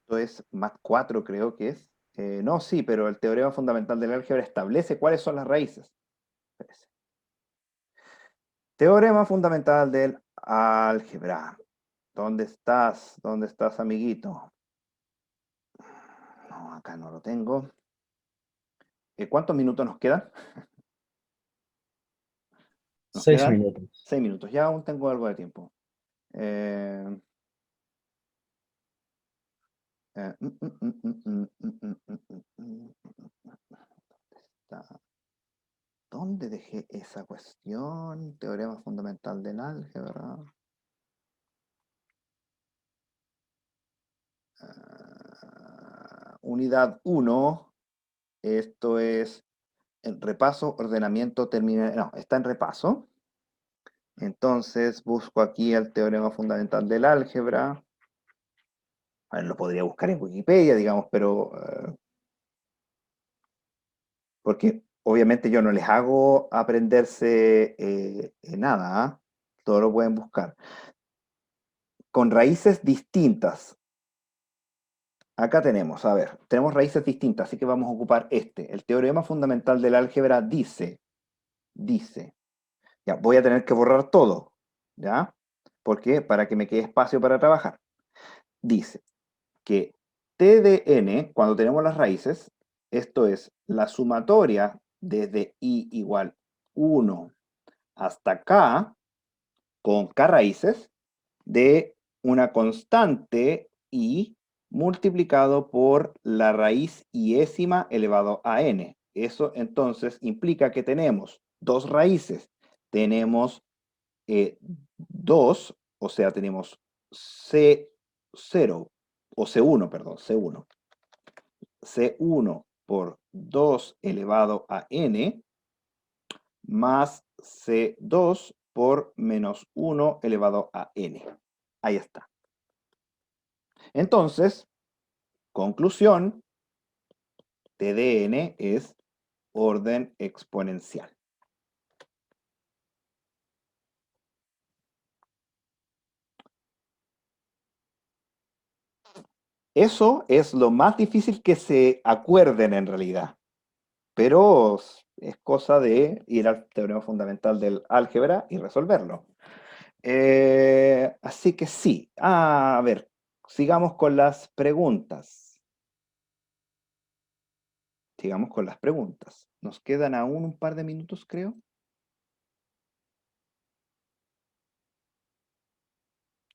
esto es Mat 4, creo que es. No, sí, pero el teorema fundamental del álgebra establece cuáles son las raíces. Espérese. Teorema fundamental del álgebra. ¿Dónde estás? ¿Dónde estás, amiguito? No, acá no lo tengo. ¿Cuántos minutos nos quedan? Nos 6 quedan minutos. 6 minutos. Ya aún tengo algo de tiempo. ¿Dónde dejé esa cuestión? Teorema fundamental del álgebra. Unidad 1. Esto es el repaso, ordenamiento, terminal. No, está en repaso. Entonces busco aquí el teorema fundamental del álgebra. A ver, lo podría buscar en Wikipedia, digamos, pero porque obviamente yo no les hago aprenderse nada, ¿ah? Todo lo pueden buscar. Con raíces distintas. Acá tenemos, a ver, tenemos raíces distintas, así que vamos a ocupar este. El teorema fundamental del álgebra dice, ya, voy a tener que borrar todo, ¿ya? ¿Por qué? Para que me quede espacio para trabajar. Dice que T de n, cuando tenemos las raíces, esto es la sumatoria desde i igual 1 hasta k, con k raíces, de una constante i multiplicado por la raíz iésima elevado a n. Eso entonces implica que tenemos dos raíces. Tenemos 2, o sea, tenemos C0, o C1, perdón, C1. C1 por 2 elevado a n, más C2 por menos 1 elevado a n. Ahí está. Entonces, conclusión, T de n es orden exponencial. Eso es lo más difícil que se acuerden en realidad, pero es cosa de ir al teorema fundamental del álgebra y resolverlo. Así que sí. A ver, sigamos con las preguntas. Sigamos con las preguntas. Nos quedan aún un par de minutos, creo.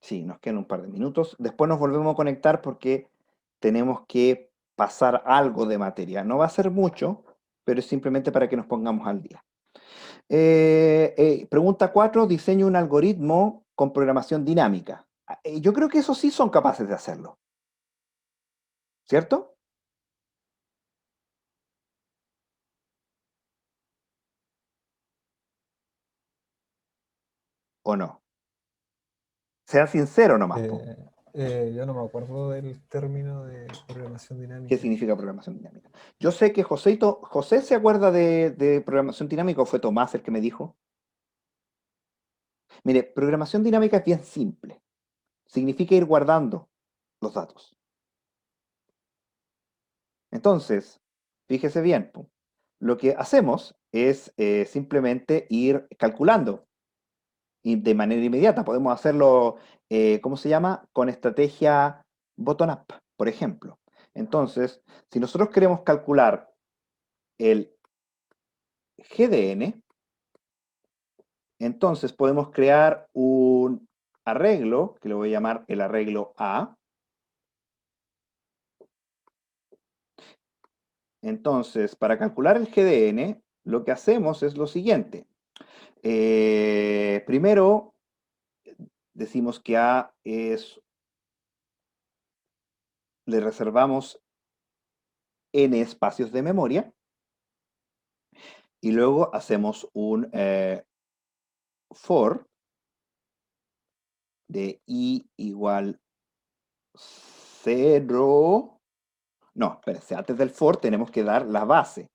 Sí, nos quedan un par de minutos. Después nos volvemos a conectar porque tenemos que pasar algo de materia. No va a ser mucho, pero es simplemente para que nos pongamos al día. Pregunta 4. Diseño un algoritmo con programación dinámica. Yo creo que eso sí son capaces de hacerlo. ¿Cierto? ¿O no? Sean sinceros nomás, po. Yo no me acuerdo del término de programación ¿Qué dinámica. significa programación dinámica? Yo sé que José se acuerda de programación dinámica, o fue Tomás el que me dijo. Mire, programación dinámica es bien simple. significa ir guardando los datos. Entonces, fíjese bien, po, lo que hacemos es simplemente ir calculando y de manera inmediata. Podemos hacerlo, ¿cómo se llama? Con estrategia bottom-up, por ejemplo. Entonces, si nosotros queremos calcular el GDN, entonces podemos crear un arreglo, que le voy a llamar el arreglo A. Entonces, para calcular el GDN, lo que hacemos es lo siguiente. Primero, decimos que A es, le reservamos n espacios de memoria, y luego hacemos un for de i igual 0. No, espérense, antes del for tenemos que dar la base.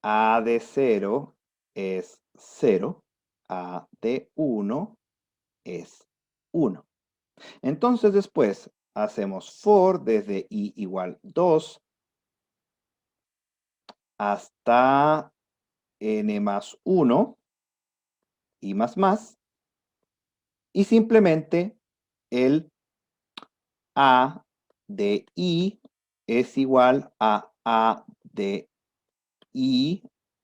A de 0 es 0, A de 1 es 1. Entonces después hacemos for desde i igual 2 hasta n más 1 y más, y simplemente el a de i es igual a de i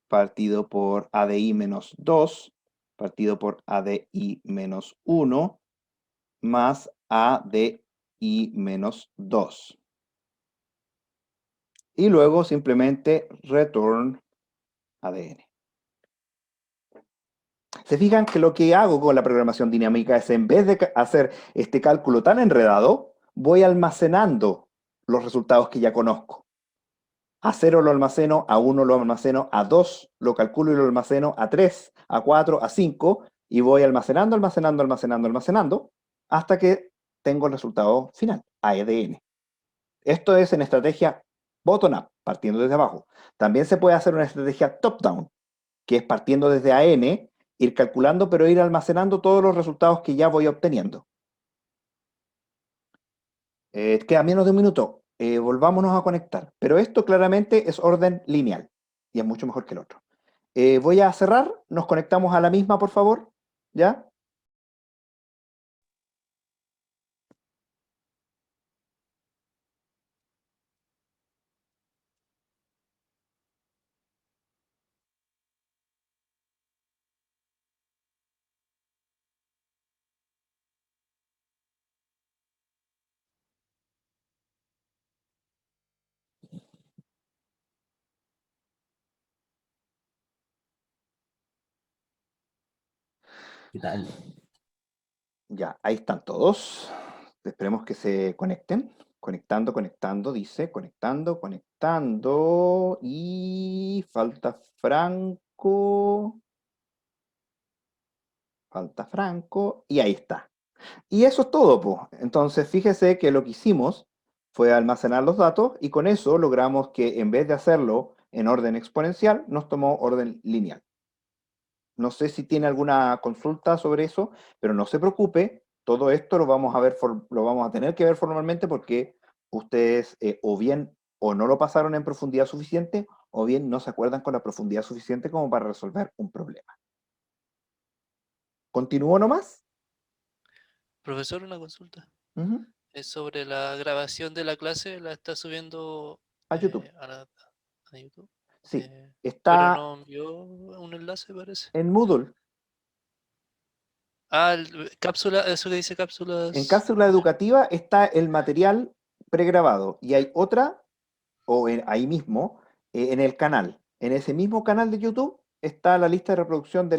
partido por a de i menos 2 partido por a de i menos 1 más a de i menos 2. Y luego simplemente return ADN. Se fijan que lo que hago con la programación dinámica es, en vez de hacer este cálculo tan enredado, voy almacenando los resultados que ya conozco. A 0 lo almaceno, a 1 lo almaceno, a 2 lo calculo y lo almaceno, a 3, a 4, a 5, y voy almacenando, hasta que tengo el resultado final, ADN. Esto es en estrategia bottom-up, partiendo desde abajo. También se puede hacer una estrategia top-down, que es partiendo desde AN, ir calculando, pero ir almacenando todos los resultados que ya voy obteniendo. Queda menos de un minuto. Volvámonos a conectar. Pero esto claramente es orden lineal y es mucho mejor que el otro. Voy a cerrar. Nos conectamos a la misma, por favor. ¿Ya? ¿Qué tal? Ya, ahí están todos. Esperemos que se conecten. Conectando, dice. Conectando. Y falta Franco. Y ahí está. Y eso es todo, pues. Entonces, fíjese que lo que hicimos fue almacenar los datos y con eso logramos que en vez de hacerlo en orden exponencial, nos tomó orden lineal. No sé si tiene alguna consulta sobre eso, pero no se preocupe, todo esto lo vamos a ver, lo vamos a tener que ver formalmente porque ustedes o bien o no lo pasaron en profundidad suficiente o bien no se acuerdan con la profundidad suficiente como para resolver un problema. ¿Continúo nomás? Profesor, una consulta. Ujú. Es sobre la grabación de la clase, la está subiendo A YouTube. a YouTube. Sí, Pero está no envió un enlace, parece. en Moodle. Ah, cápsula, eso que dice En cápsulas. cápsula educativa está el material pregrabado y hay otra, o ahí mismo, en el canal. En ese mismo canal de YouTube está la lista de reproducción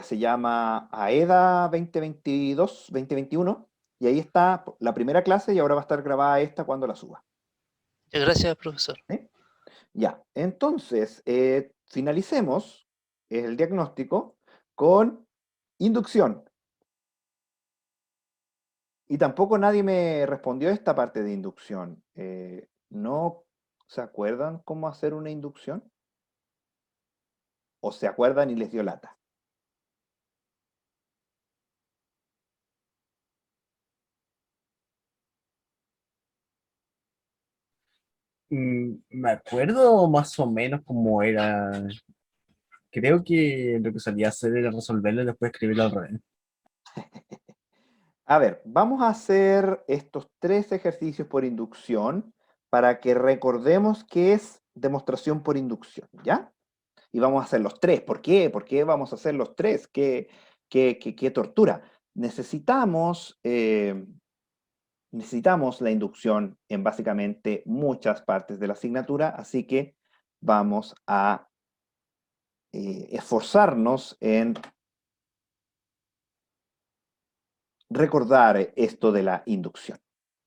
se llama AEDA 2022-2021, y ahí está la primera clase y ahora va a estar grabada esta cuando la suba. Ya, gracias, profesor. ¿Sí? Ya, entonces, finalicemos el diagnóstico con inducción. Y tampoco nadie me respondió esta parte de inducción. ¿No se acuerdan cómo hacer una inducción? ¿O se acuerdan y les dio lata? Me acuerdo más o menos cómo era. Creo que lo que solía hacer era resolverlo y después escribirlo al revés. A ver, vamos a hacer estos 3 ejercicios por inducción para que recordemos qué es demostración por inducción, ¿ya? Y vamos a hacer los 3. ¿Por qué? ¿Por qué vamos a hacer los 3? ¿Qué tortura? Necesitamos la inducción en básicamente muchas partes de la asignatura, así que vamos a esforzarnos en recordar esto de la inducción.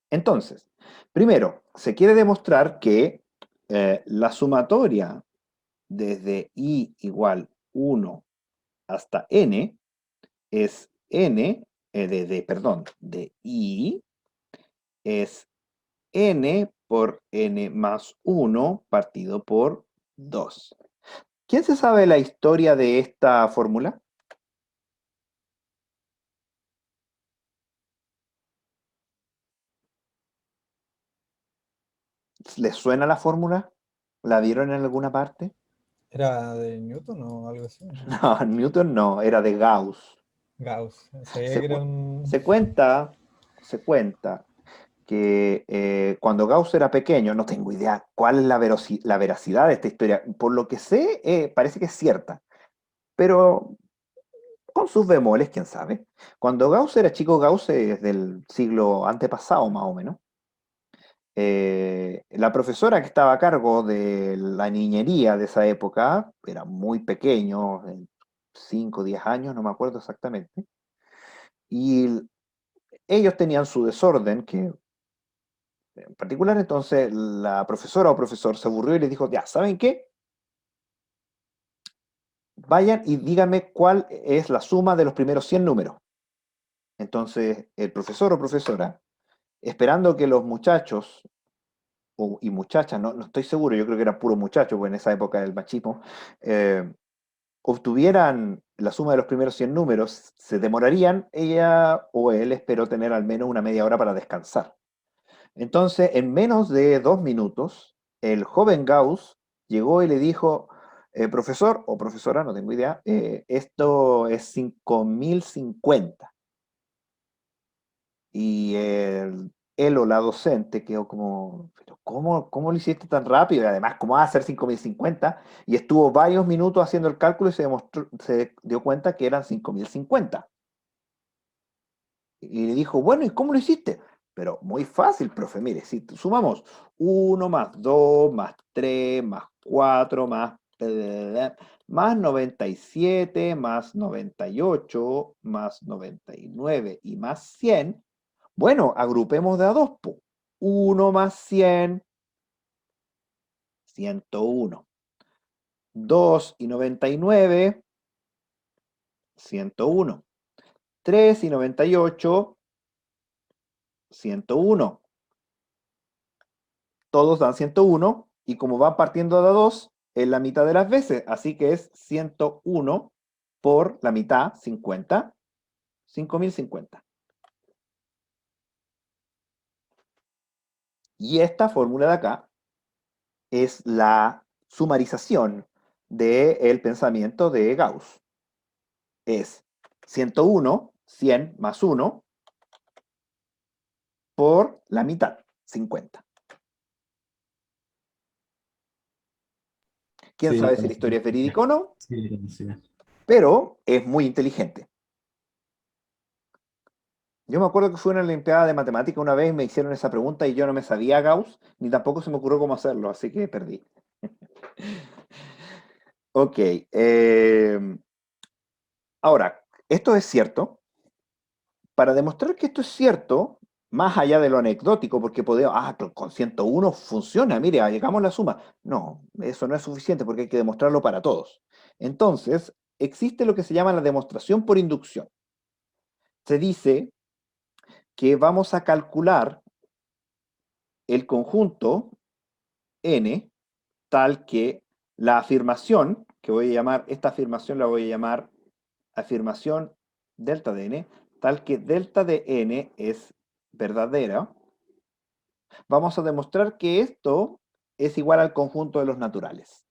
Entonces, primero, se quiere demostrar que la sumatoria desde i igual 1 hasta n es n, de i es n por n más 1 partido por 2. ¿Quién se sabe la historia de esta fórmula? ¿Les suena la fórmula? ¿La vieron en alguna parte? ¿Era de Newton o algo así? No, Newton no, era de Gauss. Gauss. Sabía Se, que era cu- un... se cuenta que cuando Gauss era pequeño, no tengo idea cuál es la veracidad de esta historia. Por lo que sé, parece que es cierta, pero con sus bemoles, quién sabe. Cuando Gauss era chico, Gauss es del siglo antepasado, más o menos. La profesora que estaba a cargo de la niñería de esa época, era muy pequeño, 5 o 10 años, no me acuerdo exactamente, y ellos tenían su desorden, que en particular entonces la profesora o profesor se aburrió y les dijo, ya, ¿saben qué? Vayan y díganme cuál es la suma de los primeros 100 números. Entonces el profesor o profesora, esperando que los muchachos y muchachas, no estoy seguro, yo creo que eran puros muchachos, porque en esa época del machismo, eh, obtuvieran la suma de los primeros 100 números, se demorarían, ella o él esperó tener al menos una media hora para descansar. Entonces, en menos de 2 minutos, el joven Gauss llegó y le dijo, profesor o profesora, no tengo idea, esto es 5050. Y él o la docente quedó como, pero ¿cómo lo hiciste tan rápido? Y además, ¿cómo va a ser 5050? Y estuvo varios minutos haciendo el cálculo y se dio cuenta que eran 5050. Y le dijo, bueno, ¿y cómo lo hiciste? Pero muy fácil, profe. Mire, si sumamos 1 más 2 más 3 más 4 más 97 más 98 más 99 y más 100, bueno, agrupemos de a dos. 1 más 100, 101. 2 y 99, 101. 3 y 98, 101. Todos dan 101 y como van partiendo de a 2, es la mitad de las veces. Así que es 101 por la mitad, 50, 5050. Y esta fórmula de acá es la sumarización del pensamiento de Gauss. Es 101, 100 más 1 por la mitad, 50. ¿Quién Sí, sabe si la historia es verídica o no? sí, sí. Pero es muy inteligente. Yo me acuerdo que fue una Olimpiada de Matemática una vez y me hicieron esa pregunta y yo no me sabía Gauss, ni tampoco se me ocurrió cómo hacerlo, así que perdí. Ok. Ahora, esto es cierto. Para demostrar que esto es cierto, más allá de lo anecdótico, porque podemos, con 101 funciona, mire, llegamos a la suma. No, eso no es suficiente porque hay que demostrarlo para todos. Entonces, existe lo que se llama la demostración por inducción. Se dice que vamos a calcular el conjunto n tal que la afirmación, que voy a llamar, esta afirmación la voy a llamar afirmación delta de n, tal que delta de n es verdadera. Vamos a demostrar que esto es igual al conjunto de los naturales.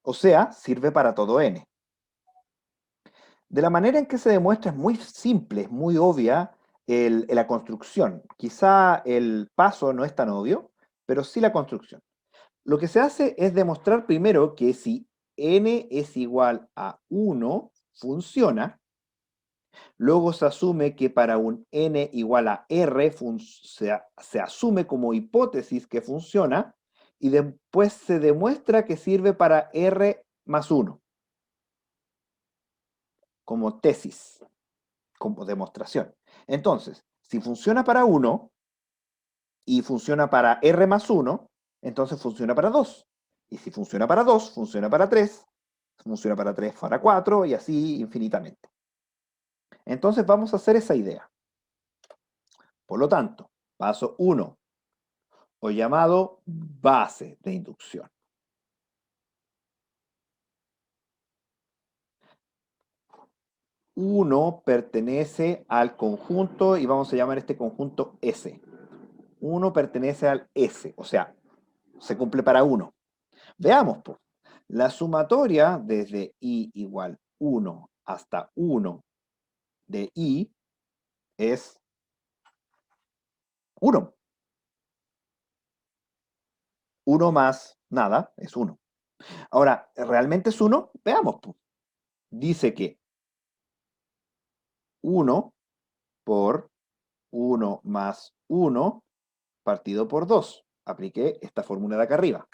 O sea, sirve para todo n. De la manera en que se demuestra es muy simple, es muy obvia la construcción. Quizá el paso no es tan obvio, pero sí la construcción. Lo que se hace es demostrar primero que si n es igual a 1, funciona. Luego se asume que para un n igual a r se asume como hipótesis que funciona y después se demuestra que sirve para r más 1 como tesis, como demostración. Entonces, si funciona para 1 y funciona para r más 1, entonces funciona para 2. Y si funciona para 2, funciona para 3, funciona para 3, para 4 y así infinitamente. Entonces vamos a hacer esa idea. Por lo tanto, paso 1, o llamado base de inducción. Uno pertenece al conjunto y vamos a llamar este conjunto S. 1 pertenece al S, o sea, se cumple para 1. Veamos, pues. La sumatoria desde I igual 1 hasta 1 de I es 1. 1 más nada es 1. Ahora, ¿realmente es 1? Veamos, pues. Dice que 1 por 1 más 1 partido por 2. Apliqué esta fórmula de acá arriba.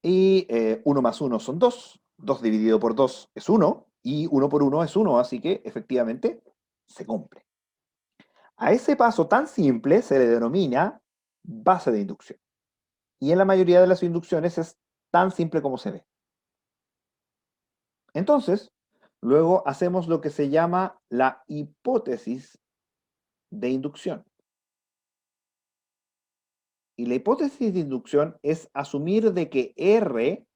Y 1 más 1 son 2. 2 dividido por 2 es 1. Y 1 por 1 es 1. Así que efectivamente se cumple. A ese paso tan simple se le denomina base de inducción. Y en la mayoría de las inducciones es tan simple como se ve. Entonces, luego hacemos lo que se llama la hipótesis de inducción. Y la hipótesis de inducción es asumir de que R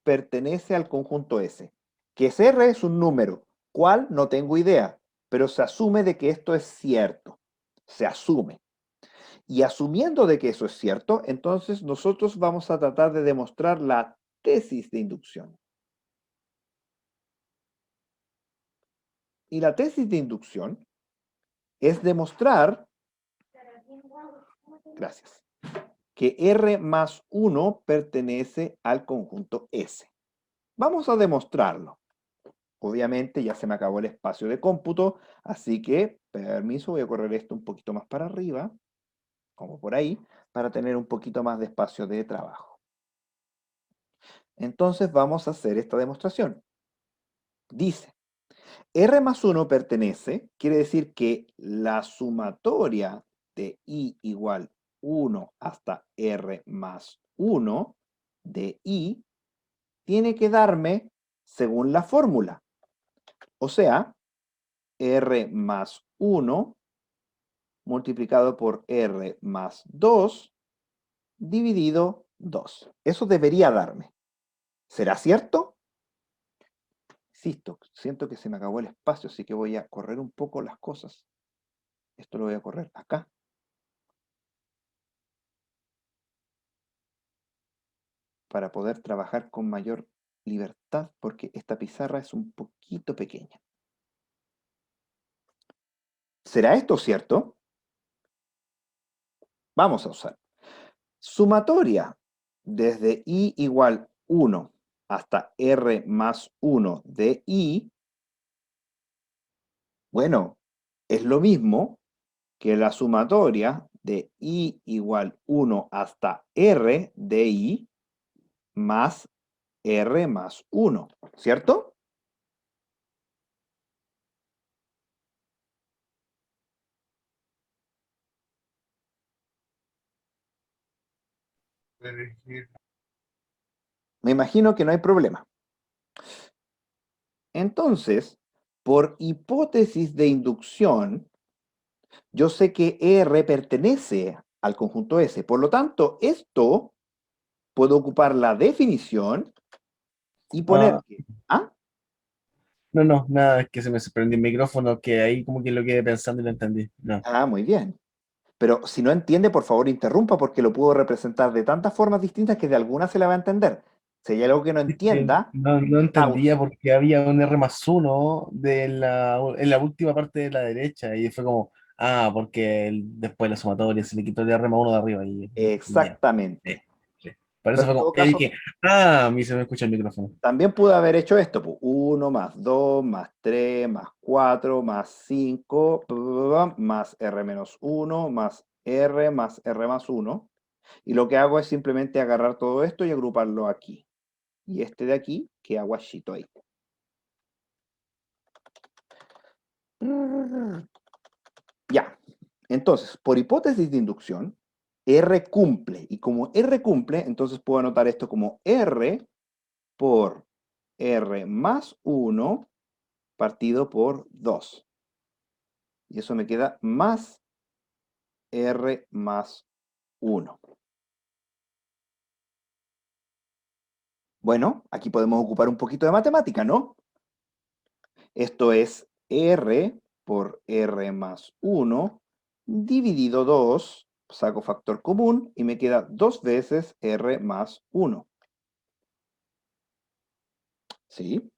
pertenece al conjunto S. Que ese R es un número. ¿Cuál? No tengo idea. Pero se asume de que esto es cierto. Se asume. Y asumiendo de que eso es cierto, entonces nosotros vamos a tratar de demostrar la tesis de inducción. Y la tesis de inducción es demostrar, gracias, que R más 1 pertenece al conjunto S. Vamos a demostrarlo. Obviamente ya se me acabó el espacio de cómputo, así que, permiso, voy a correr esto un poquito más para arriba, como por ahí, para tener un poquito más de espacio de trabajo. Entonces vamos a hacer esta demostración. Dice, R más 1 pertenece, quiere decir que la sumatoria de I igual 1 hasta R más 1 de I tiene que darme según la fórmula. O sea, R más 1 multiplicado por R más 2 dividido 2. Eso debería darme. ¿Será cierto? Insisto, siento que se me acabó el espacio, así que voy a correr un poco las cosas. Esto lo voy a correr acá. Para poder trabajar con mayor libertad, porque esta pizarra es un poquito pequeña. ¿Será esto cierto? Vamos a usar. Sumatoria desde I igual 1 hasta R más 1 de I, bueno, es lo mismo que la sumatoria de I igual 1 hasta R de I más R más 1, ¿cierto? Me imagino que no hay problema. Entonces, por hipótesis de inducción, yo sé que R pertenece al conjunto S. Por lo tanto, esto puedo ocupar la definición y poner que... ¿Ah? No, nada, es que se me prendió el micrófono, que ahí como que lo quedé pensando y lo entendí. No. Ah, muy bien. Pero si no entiende, por favor interrumpa porque lo puedo representar de tantas formas distintas que de alguna se la va a entender. Si hay algo que no entienda, No entendía porque había un R+1 en la última parte de la derecha y fue como, porque después de la sumatoria se le quitó el R+1 de arriba y ya. exactamente. Sí. Por eso Pero fue en todo como, y caso, dije, a mí se me escucha el micrófono. también pude haber hecho esto, 1 más 2 más 3 más 4 más 5 más R menos 1 más R más 1. Y lo que hago es simplemente agarrar todo esto y agruparlo aquí. Y este de aquí queda guachito ahí. Ya. Entonces, por hipótesis de inducción, R cumple. Y como R cumple, entonces puedo anotar esto como R por R más 1 partido por 2. Y eso me queda más R más 1. Bueno, aquí podemos ocupar un poquito de matemática, ¿no? Esto es R por R más 1 dividido 2, saco factor común y me queda 2 veces R más 1. ¿Sí?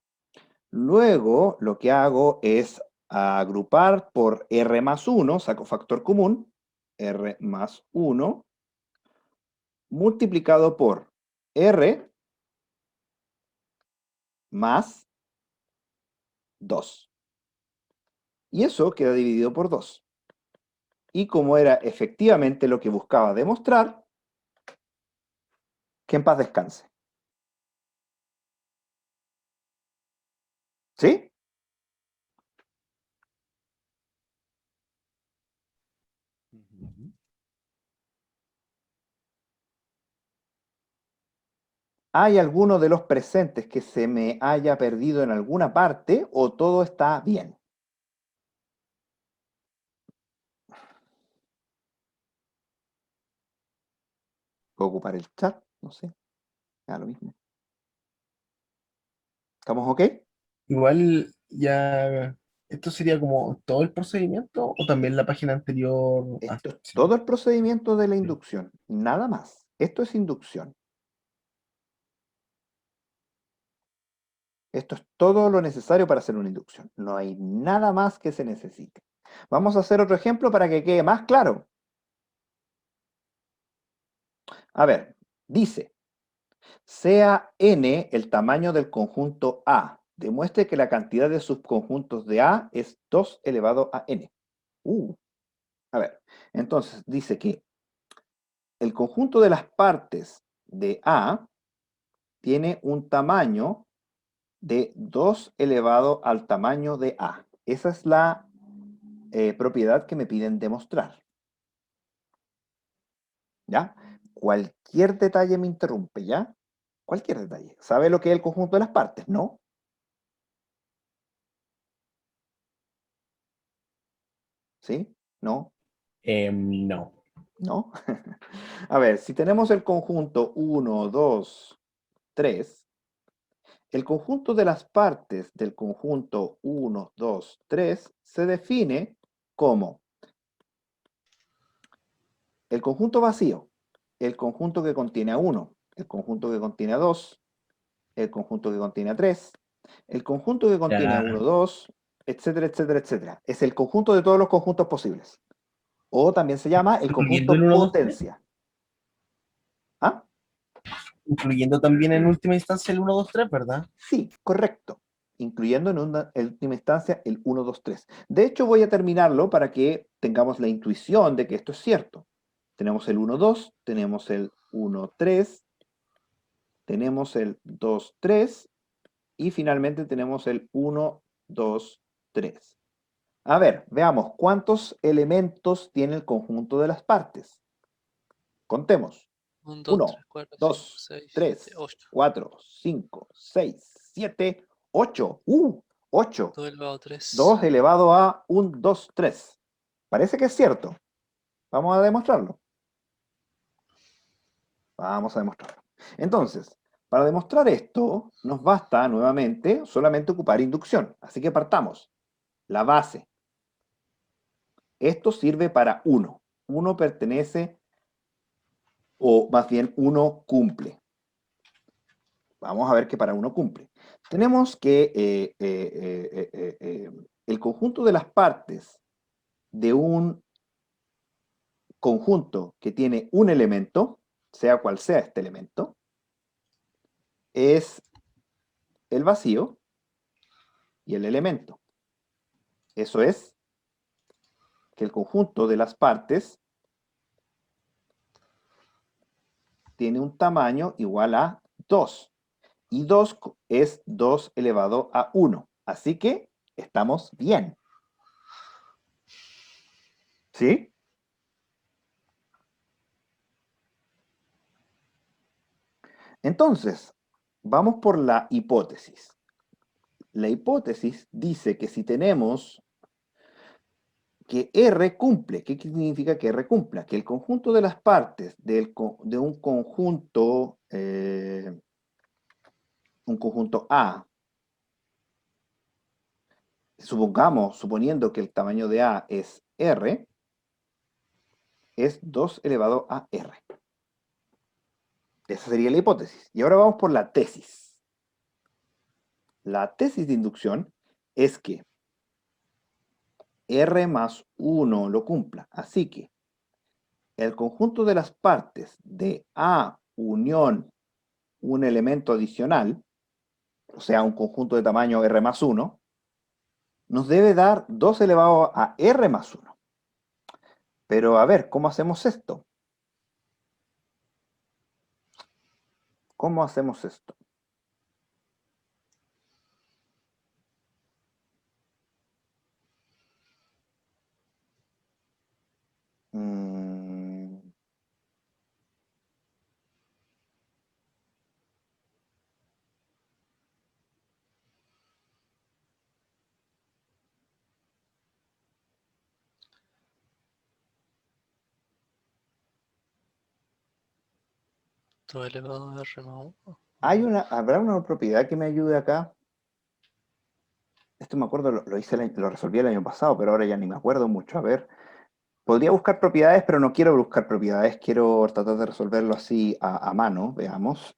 Luego lo que hago es agrupar por R más 1, saco factor común, R más 1, multiplicado por R más 2. Y eso queda dividido por 2. Y como era efectivamente lo que buscaba demostrar, que en paz descanse. ¿Sí? Ujú. ¿Hay alguno de los presentes que se me haya perdido en alguna parte o todo está bien? ¿Puedo ocupar el chat? No sé. Da lo mismo. ¿Estamos ok? Igual ya, ¿esto sería como todo el procedimiento o también la página anterior? Esto es Sí. todo el procedimiento de la inducción. Nada más. Esto es inducción. Esto es todo lo necesario para hacer una inducción. No hay nada más que se necesite. Vamos a hacer otro ejemplo para que quede más claro. A ver, dice, sea n el tamaño del conjunto A. Demuestre que la cantidad de subconjuntos de A es 2 elevado a n. A ver, entonces dice que el conjunto de las partes de A tiene un tamaño de 2 elevado al tamaño de A. Esa es la propiedad que me piden demostrar. ¿Ya? Cualquier detalle me interrumpe, ¿ya? Cualquier detalle. ¿Sabe lo que es el conjunto de las partes? ¿No? ¿Sí? ¿No? No. ¿No? A ver, si tenemos el conjunto 1, 2, 3, el conjunto de las partes del conjunto 1, 2, 3 se define como el conjunto vacío, el conjunto que contiene a 1, el conjunto que contiene a 2, el conjunto que contiene a 3, el conjunto que contiene a Ya. 1, 2, etcétera, etcétera, etcétera. Es el conjunto de todos los conjuntos posibles. O también se llama el Incluyendo el conjunto 1, 2, 3. potencia. ¿Ah? Incluyendo también en última instancia el 1, 2, 3, ¿verdad? Sí, correcto. Incluyendo en última instancia el 1, 2, 3. De hecho, voy a terminarlo para que tengamos la intuición de que esto es cierto. Tenemos el 1, 2, tenemos el 1, 3, tenemos el 2, 3 y finalmente tenemos el 1, 2, 3. A ver, veamos cuántos elementos tiene el conjunto de las partes. Contemos. 1, 2, 3, 1, 4, 5, 2, 6, 7, 3, 8. 4, 5, 6, 7, 8. 8. 2 elevado a 3. 2 elevado a 1, 2, 3. Parece que es cierto. Vamos a demostrarlo. Vamos a demostrarlo. Entonces, para demostrar esto, nos basta nuevamente solamente ocupar inducción. Así que partamos. La base. Esto sirve para 1. uno pertenece, o más bien uno cumple. Vamos a ver que para uno cumple. Tenemos que el conjunto de las partes de un conjunto que tiene un elemento, sea cual sea este elemento, es el vacío y el elemento. Eso es que el conjunto de las partes tiene un tamaño igual a 2. Y 2 es 2 elevado a 1. Así que estamos bien. ¿Sí? Entonces, vamos por la hipótesis. La hipótesis dice que si tenemos que R cumple, ¿qué significa que R cumpla? Que el conjunto de las partes de un conjunto A, suponiendo que el tamaño de A es R, es 2 elevado a R. Esa sería la hipótesis. Y ahora vamos por la tesis. La tesis de inducción es que R más 1 lo cumpla. Así que el conjunto de las partes de A unión un elemento adicional, o sea, un conjunto de tamaño R más 1, nos debe dar 2 elevado a R más 1. Pero a ver, ¿cómo hacemos esto? ¿Cómo hacemos esto? Mm, Todo elevado a R más 1. ¿Habrá una propiedad que me ayude acá? Esto me acuerdo, lo resolví el año pasado, pero ahora ya ni me acuerdo mucho. A ver, podría buscar propiedades, pero no quiero buscar propiedades. Quiero tratar de resolverlo así a mano. Veamos.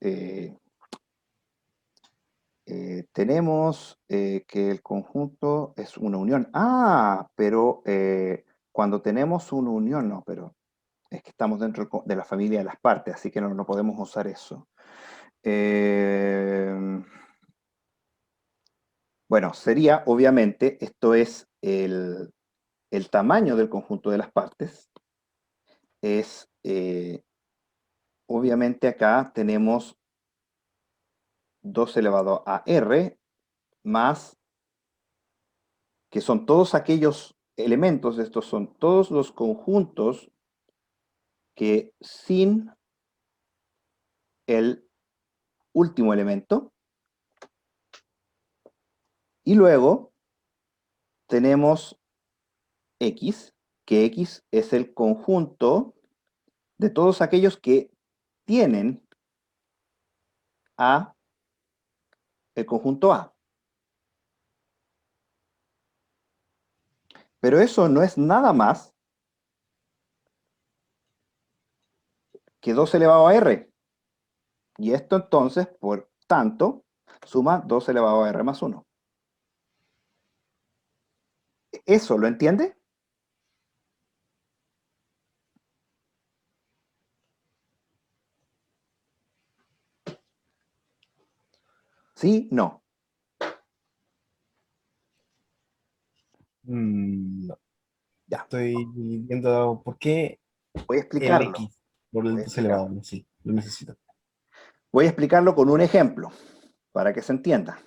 Tenemos que el conjunto es una unión. Ah, pero cuando tenemos una unión, no, pero es que estamos dentro de la familia de las partes, así que no podemos usar eso. Bueno, sería, obviamente, esto es el tamaño del conjunto de las partes. Es, obviamente, acá tenemos 2 elevado a R más, que son todos aquellos elementos, estos son todos los conjuntos que sin el último elemento. Y luego tenemos X, que X es el conjunto de todos aquellos que tienen a el conjunto A. Pero eso no es nada más que 2 elevado a R. Y esto entonces, por tanto, suma 2 elevado a R más 1. ¿Eso lo entiende? ¿Sí? No. No. Ya, Estoy viendo por qué voy a el explicarlo. X por Voy el a 2 elevado. explicarlo. Sí, lo necesito. Voy a explicarlo con un ejemplo, para que se entienda.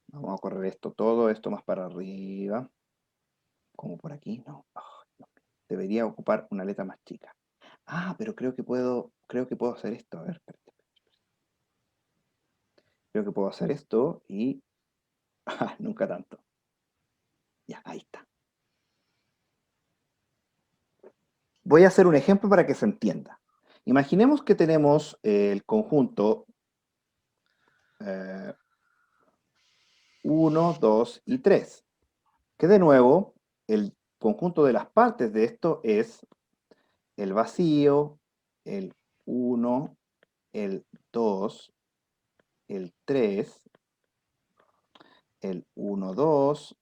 Vamos a correr todo esto más para arriba. Como por aquí, no. Ay, no. Debería ocupar una letra más chica. Ah, pero creo que puedo hacer esto. A ver, espérate. Creo que puedo hacer esto y... Ah, nunca tanto. Ya, ahí está. Voy a hacer un ejemplo para que se entienda. Imaginemos que tenemos el conjunto 1, 2 y 3. Que de nuevo, el conjunto de las partes de esto es el vacío, el 1, el 2, el 3, el 1, 2,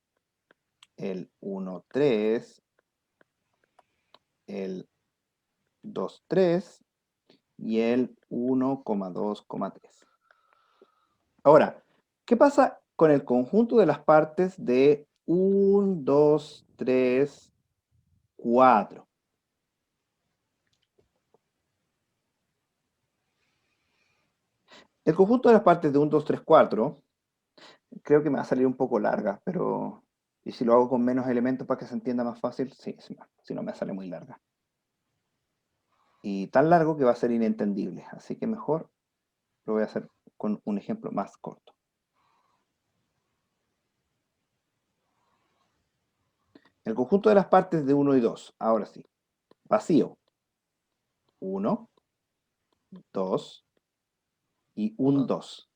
el 1, 3, el 2, 3 y el 1,2,3. Ahora, ¿qué pasa con el conjunto de las partes de 1, 2, 3, 4? El conjunto de las partes de 1, 2, 3, 4, creo que me va a salir un poco larga, pero... ¿Y si lo hago con menos elementos para que se entienda más fácil? Sí, si no me sale muy larga. Y tan largo que va a ser inentendible. Así que mejor lo voy a hacer con un ejemplo más corto. El conjunto de las partes de 1 y 2. Ahora sí. Vacío. 1, 2 y un 2.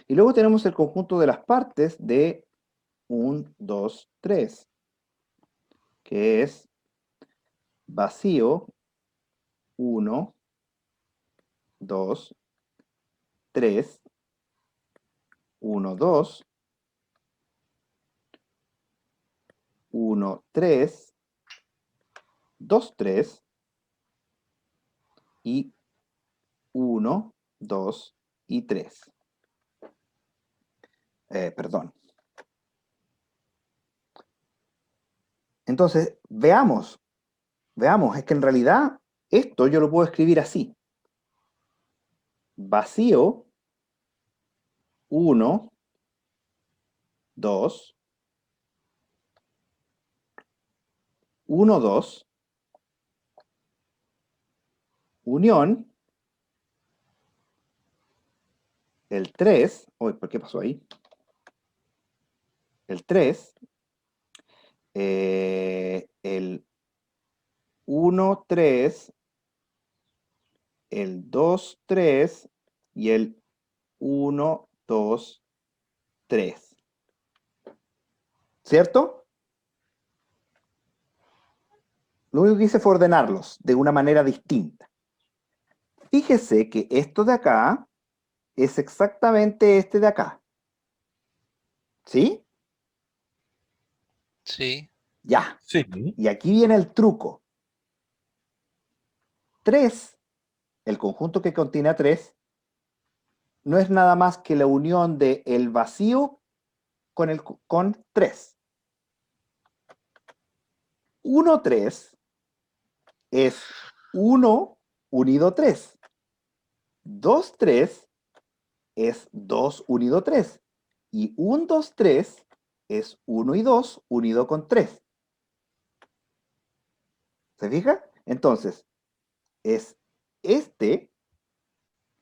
Y luego tenemos el conjunto de las partes de 1, 2, 3. Que es vacío. 1, 2, 3, 1, 2, 1, 3, 2, 3 y 1, 2 y 3. Perdón. Entonces, veamos, es que en realidad esto yo lo puedo escribir así. Vacío, 1, 2, 1, 2, unión, el 3, uy, ¿por qué pasó ahí? El 3, el 1, 3, el 2, 3 y el 1, 2, 3. ¿Cierto? Lo único que hice fue ordenarlos de una manera distinta. Fíjese que esto de acá es exactamente este de acá. ¿Sí? Sí. Ya. Sí. Y aquí viene el truco. 3, el conjunto que contiene a 3, no es nada más que la unión de el vacío con 3. 1, 3 es 1 unido 3. 2, 3 es 2 unido 3. Y 1, 2, 3 es 1 y 2 unido con 3. ¿Se fija? Entonces, es este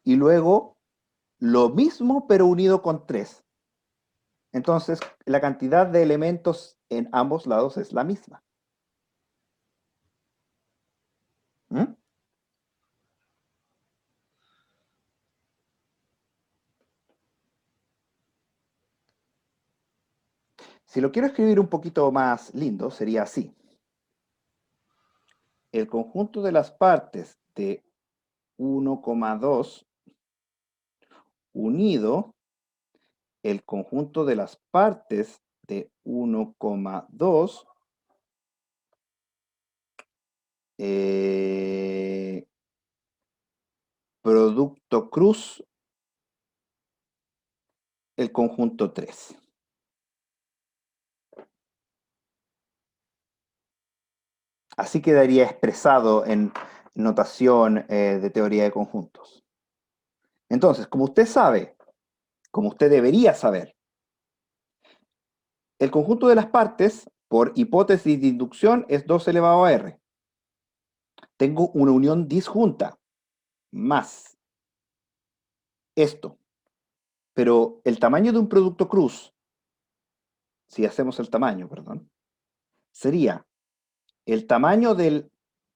y luego lo mismo pero unido con 3. Entonces, la cantidad de elementos en ambos lados es la misma. ¿Mm? Si lo quiero escribir un poquito más lindo, sería así. El conjunto de las partes de 1,2 unido el conjunto de las partes de 1,2 producto cruz el conjunto 3. Así quedaría expresado en notación de teoría de conjuntos. Entonces, como usted sabe, como usted debería saber, el conjunto de las partes, por hipótesis de inducción, es 2 elevado a r. Tengo una unión disjunta, más esto. Pero el tamaño de un producto cruz, si hacemos el tamaño, perdón, sería el tamaño del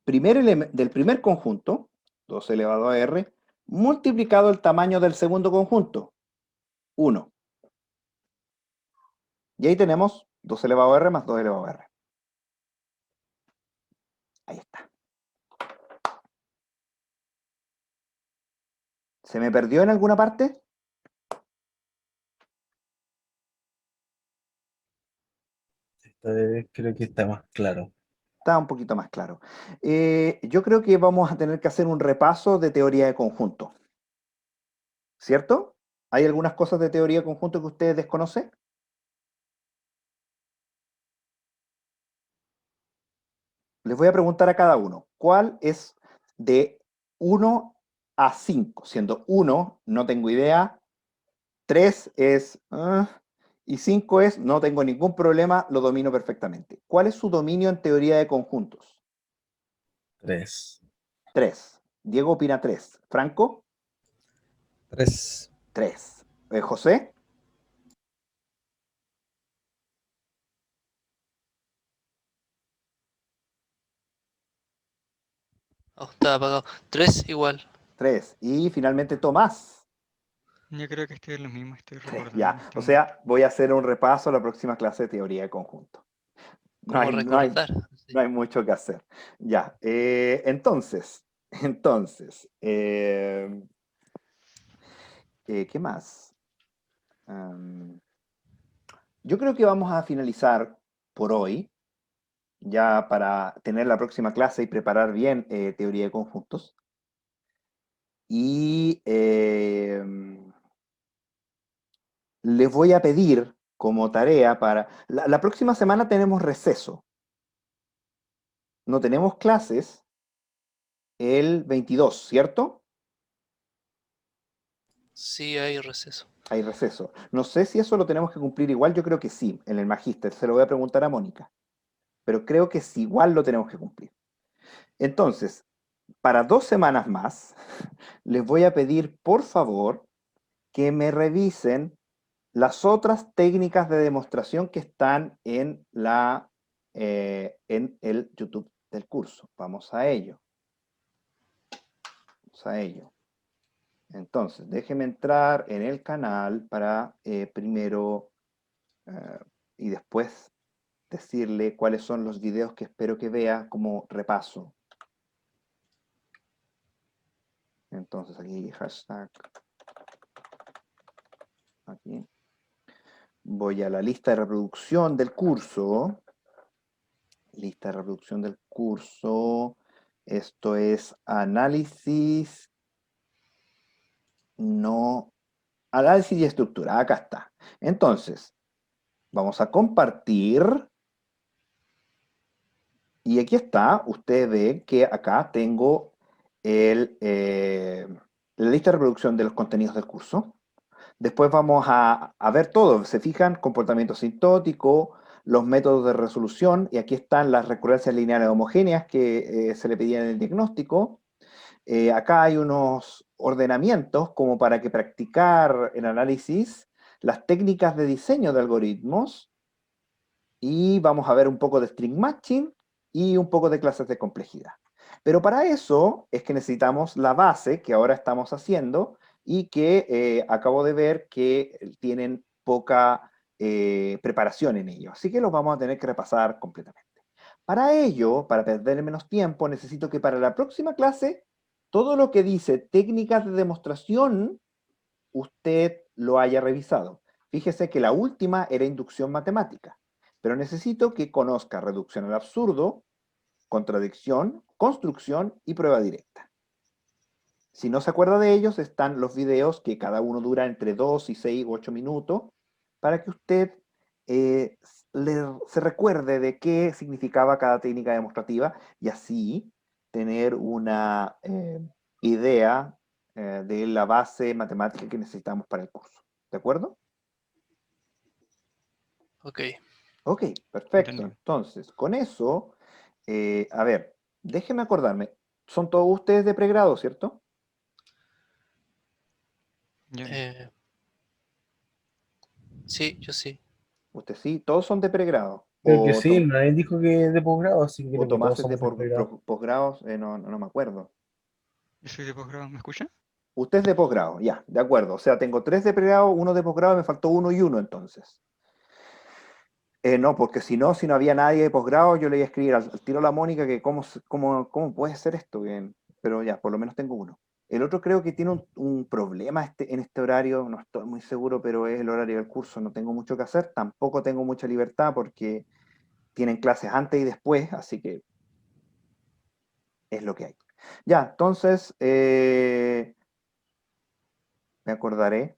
primer conjunto, 2 elevado a r, multiplicado el tamaño del segundo conjunto, 1. Y ahí tenemos 2 elevado a r más 2 elevado a r. Ahí está. ¿Se me perdió en alguna parte? Esta vez creo que está más claro. Está un poquito más claro. Yo creo que vamos a tener que hacer un repaso de teoría de conjunto. ¿Cierto? ¿Hay algunas cosas de teoría de conjunto que ustedes desconocen? Les voy a preguntar a cada uno, ¿cuál es de 1 a 5? Siendo 1, no tengo idea, 3 es, y 5 es, no tengo ningún problema, lo domino perfectamente. ¿Cuál es su dominio en teoría de conjuntos? 3. 3. Diego opina 3. ¿Franco? 3. 3. ¿José? Oh, está apagado. 3 igual. 3. Y finalmente Tomás. Yo creo que estoy en lo mismo, estoy 3. recordando. Ya, en este o momento. sea, voy a hacer un repaso a la próxima clase de teoría de conjunto. No Como hay, no hay, recordar. Sí. no hay mucho que hacer. Ya, entonces, ¿qué más? Yo creo que vamos a finalizar por hoy, ya para tener la próxima clase y preparar bien teoría de conjuntos. Y les voy a pedir como tarea para... La próxima semana tenemos receso. No tenemos clases el 22, ¿cierto? Sí, hay receso. Hay receso. No sé si eso lo tenemos que cumplir igual, yo creo que sí, en el magíster. Se lo voy a preguntar a Mónica. Pero creo que sí, igual lo tenemos que cumplir. Entonces, para 2 semanas más, les voy a pedir, por favor, que me revisen las otras técnicas de demostración que están en el YouTube del curso. Vamos a ello. Vamos a ello. Entonces, déjenme entrar en el canal para primero y después decirle cuáles son los videos que espero que vea como repaso. Entonces, aquí hashtag. Aquí. Voy a la lista de reproducción del curso. Lista de reproducción del curso. Esto es análisis, no, análisis y estructura. Acá está. Entonces, vamos a compartir. Y aquí está. Ustedes ven que acá tengo la lista de reproducción de los contenidos del curso. Después vamos a ver todo. Se fijan, comportamiento sintótico, los métodos de resolución, y aquí están las recurrencias lineales homogéneas que se le pedían en el diagnóstico. Acá hay unos ordenamientos como para que practicar el análisis, las técnicas de diseño de algoritmos, y vamos a ver un poco de string matching y un poco de clases de complejidad. Pero para eso es que necesitamos la base que ahora estamos haciendo y que acabo de ver que tienen poca preparación en ello. Así que los vamos a tener que repasar completamente. Para ello, para perder menos tiempo, necesito que para la próxima clase, todo lo que dice técnicas de demostración, usted lo haya revisado. Fíjese que la última era inducción matemática, pero necesito que conozca reducción al absurdo, contradicción, construcción y prueba directa. Si no se acuerda de ellos, están los videos que cada uno dura entre 2 y 6 u 8 minutos para que usted se recuerde de qué significaba cada técnica demostrativa y así tener una idea de la base matemática que necesitamos para el curso. ¿De acuerdo? Ok. Ok, perfecto. Entendido. Entonces, con eso, a ver, déjeme acordarme. Son todos ustedes de pregrado, ¿cierto? Yo no. Sí, yo sí. Usted sí, todos son de pregrado. Creo que sí, nadie dijo que de posgrado, así que O creo que Tomás todos es de somos de pregrado. posgrados, no me acuerdo. Yo soy de posgrado, ¿me escucha? Usted es de posgrado, ya, de acuerdo. O sea, tengo 3 de pregrado, 1 de posgrado, me faltó 1 y 1 entonces. No, porque si no había nadie de posgrado, yo le iba a escribir al tiro a la Mónica que cómo puede ser esto. Bien. Pero ya, por lo menos tengo uno. El otro creo que tiene un problema en este horario, no estoy muy seguro, pero es el horario del curso, no tengo mucho que hacer, tampoco tengo mucha libertad porque tienen clases antes y después, así que es lo que hay. Ya, entonces, me acordaré.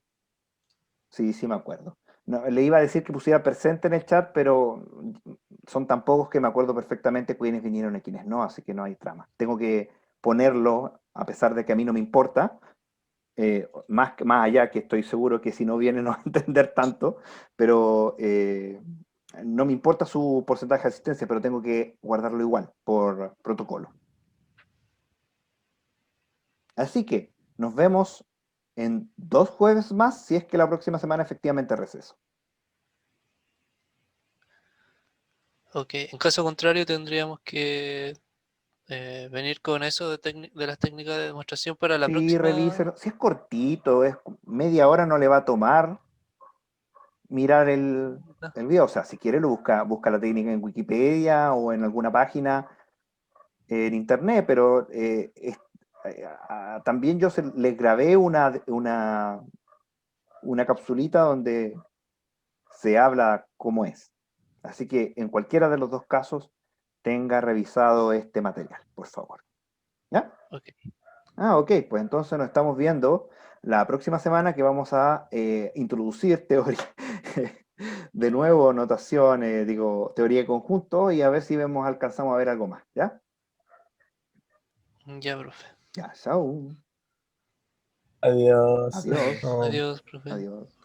Sí, me acuerdo. No, le iba a decir que pusiera presente en el chat, pero son tan pocos que me acuerdo perfectamente quiénes vinieron y quiénes no, así que no hay trama. Tengo que ponerlo, a pesar de que a mí no me importa, más allá que estoy seguro que si no viene no va a entender tanto, pero no me importa su porcentaje de asistencia, pero tengo que guardarlo igual por protocolo. Así que nos vemos en 2 jueves más, si es que la próxima semana efectivamente receso. Ok, en caso contrario tendríamos que venir con eso de las técnicas de demostración para la Sí, próxima. revíselo. Si es cortito, es media hora no le va a tomar mirar el video. O sea, si quiere lo busca la técnica en Wikipedia o en alguna página en internet, pero también yo les grabé una capsulita donde se habla cómo es. Así que en cualquiera de los dos casos, tenga revisado este material, por favor. ¿Ya? Ok, Ok, pues entonces nos estamos viendo la próxima semana que vamos a introducir teoría, de nuevo notación, teoría de conjunto y a ver si alcanzamos a ver algo más, ¿ya? ya, profe. Ya, chao. Adiós. Adiós. No. Adiós, profe. Adiós.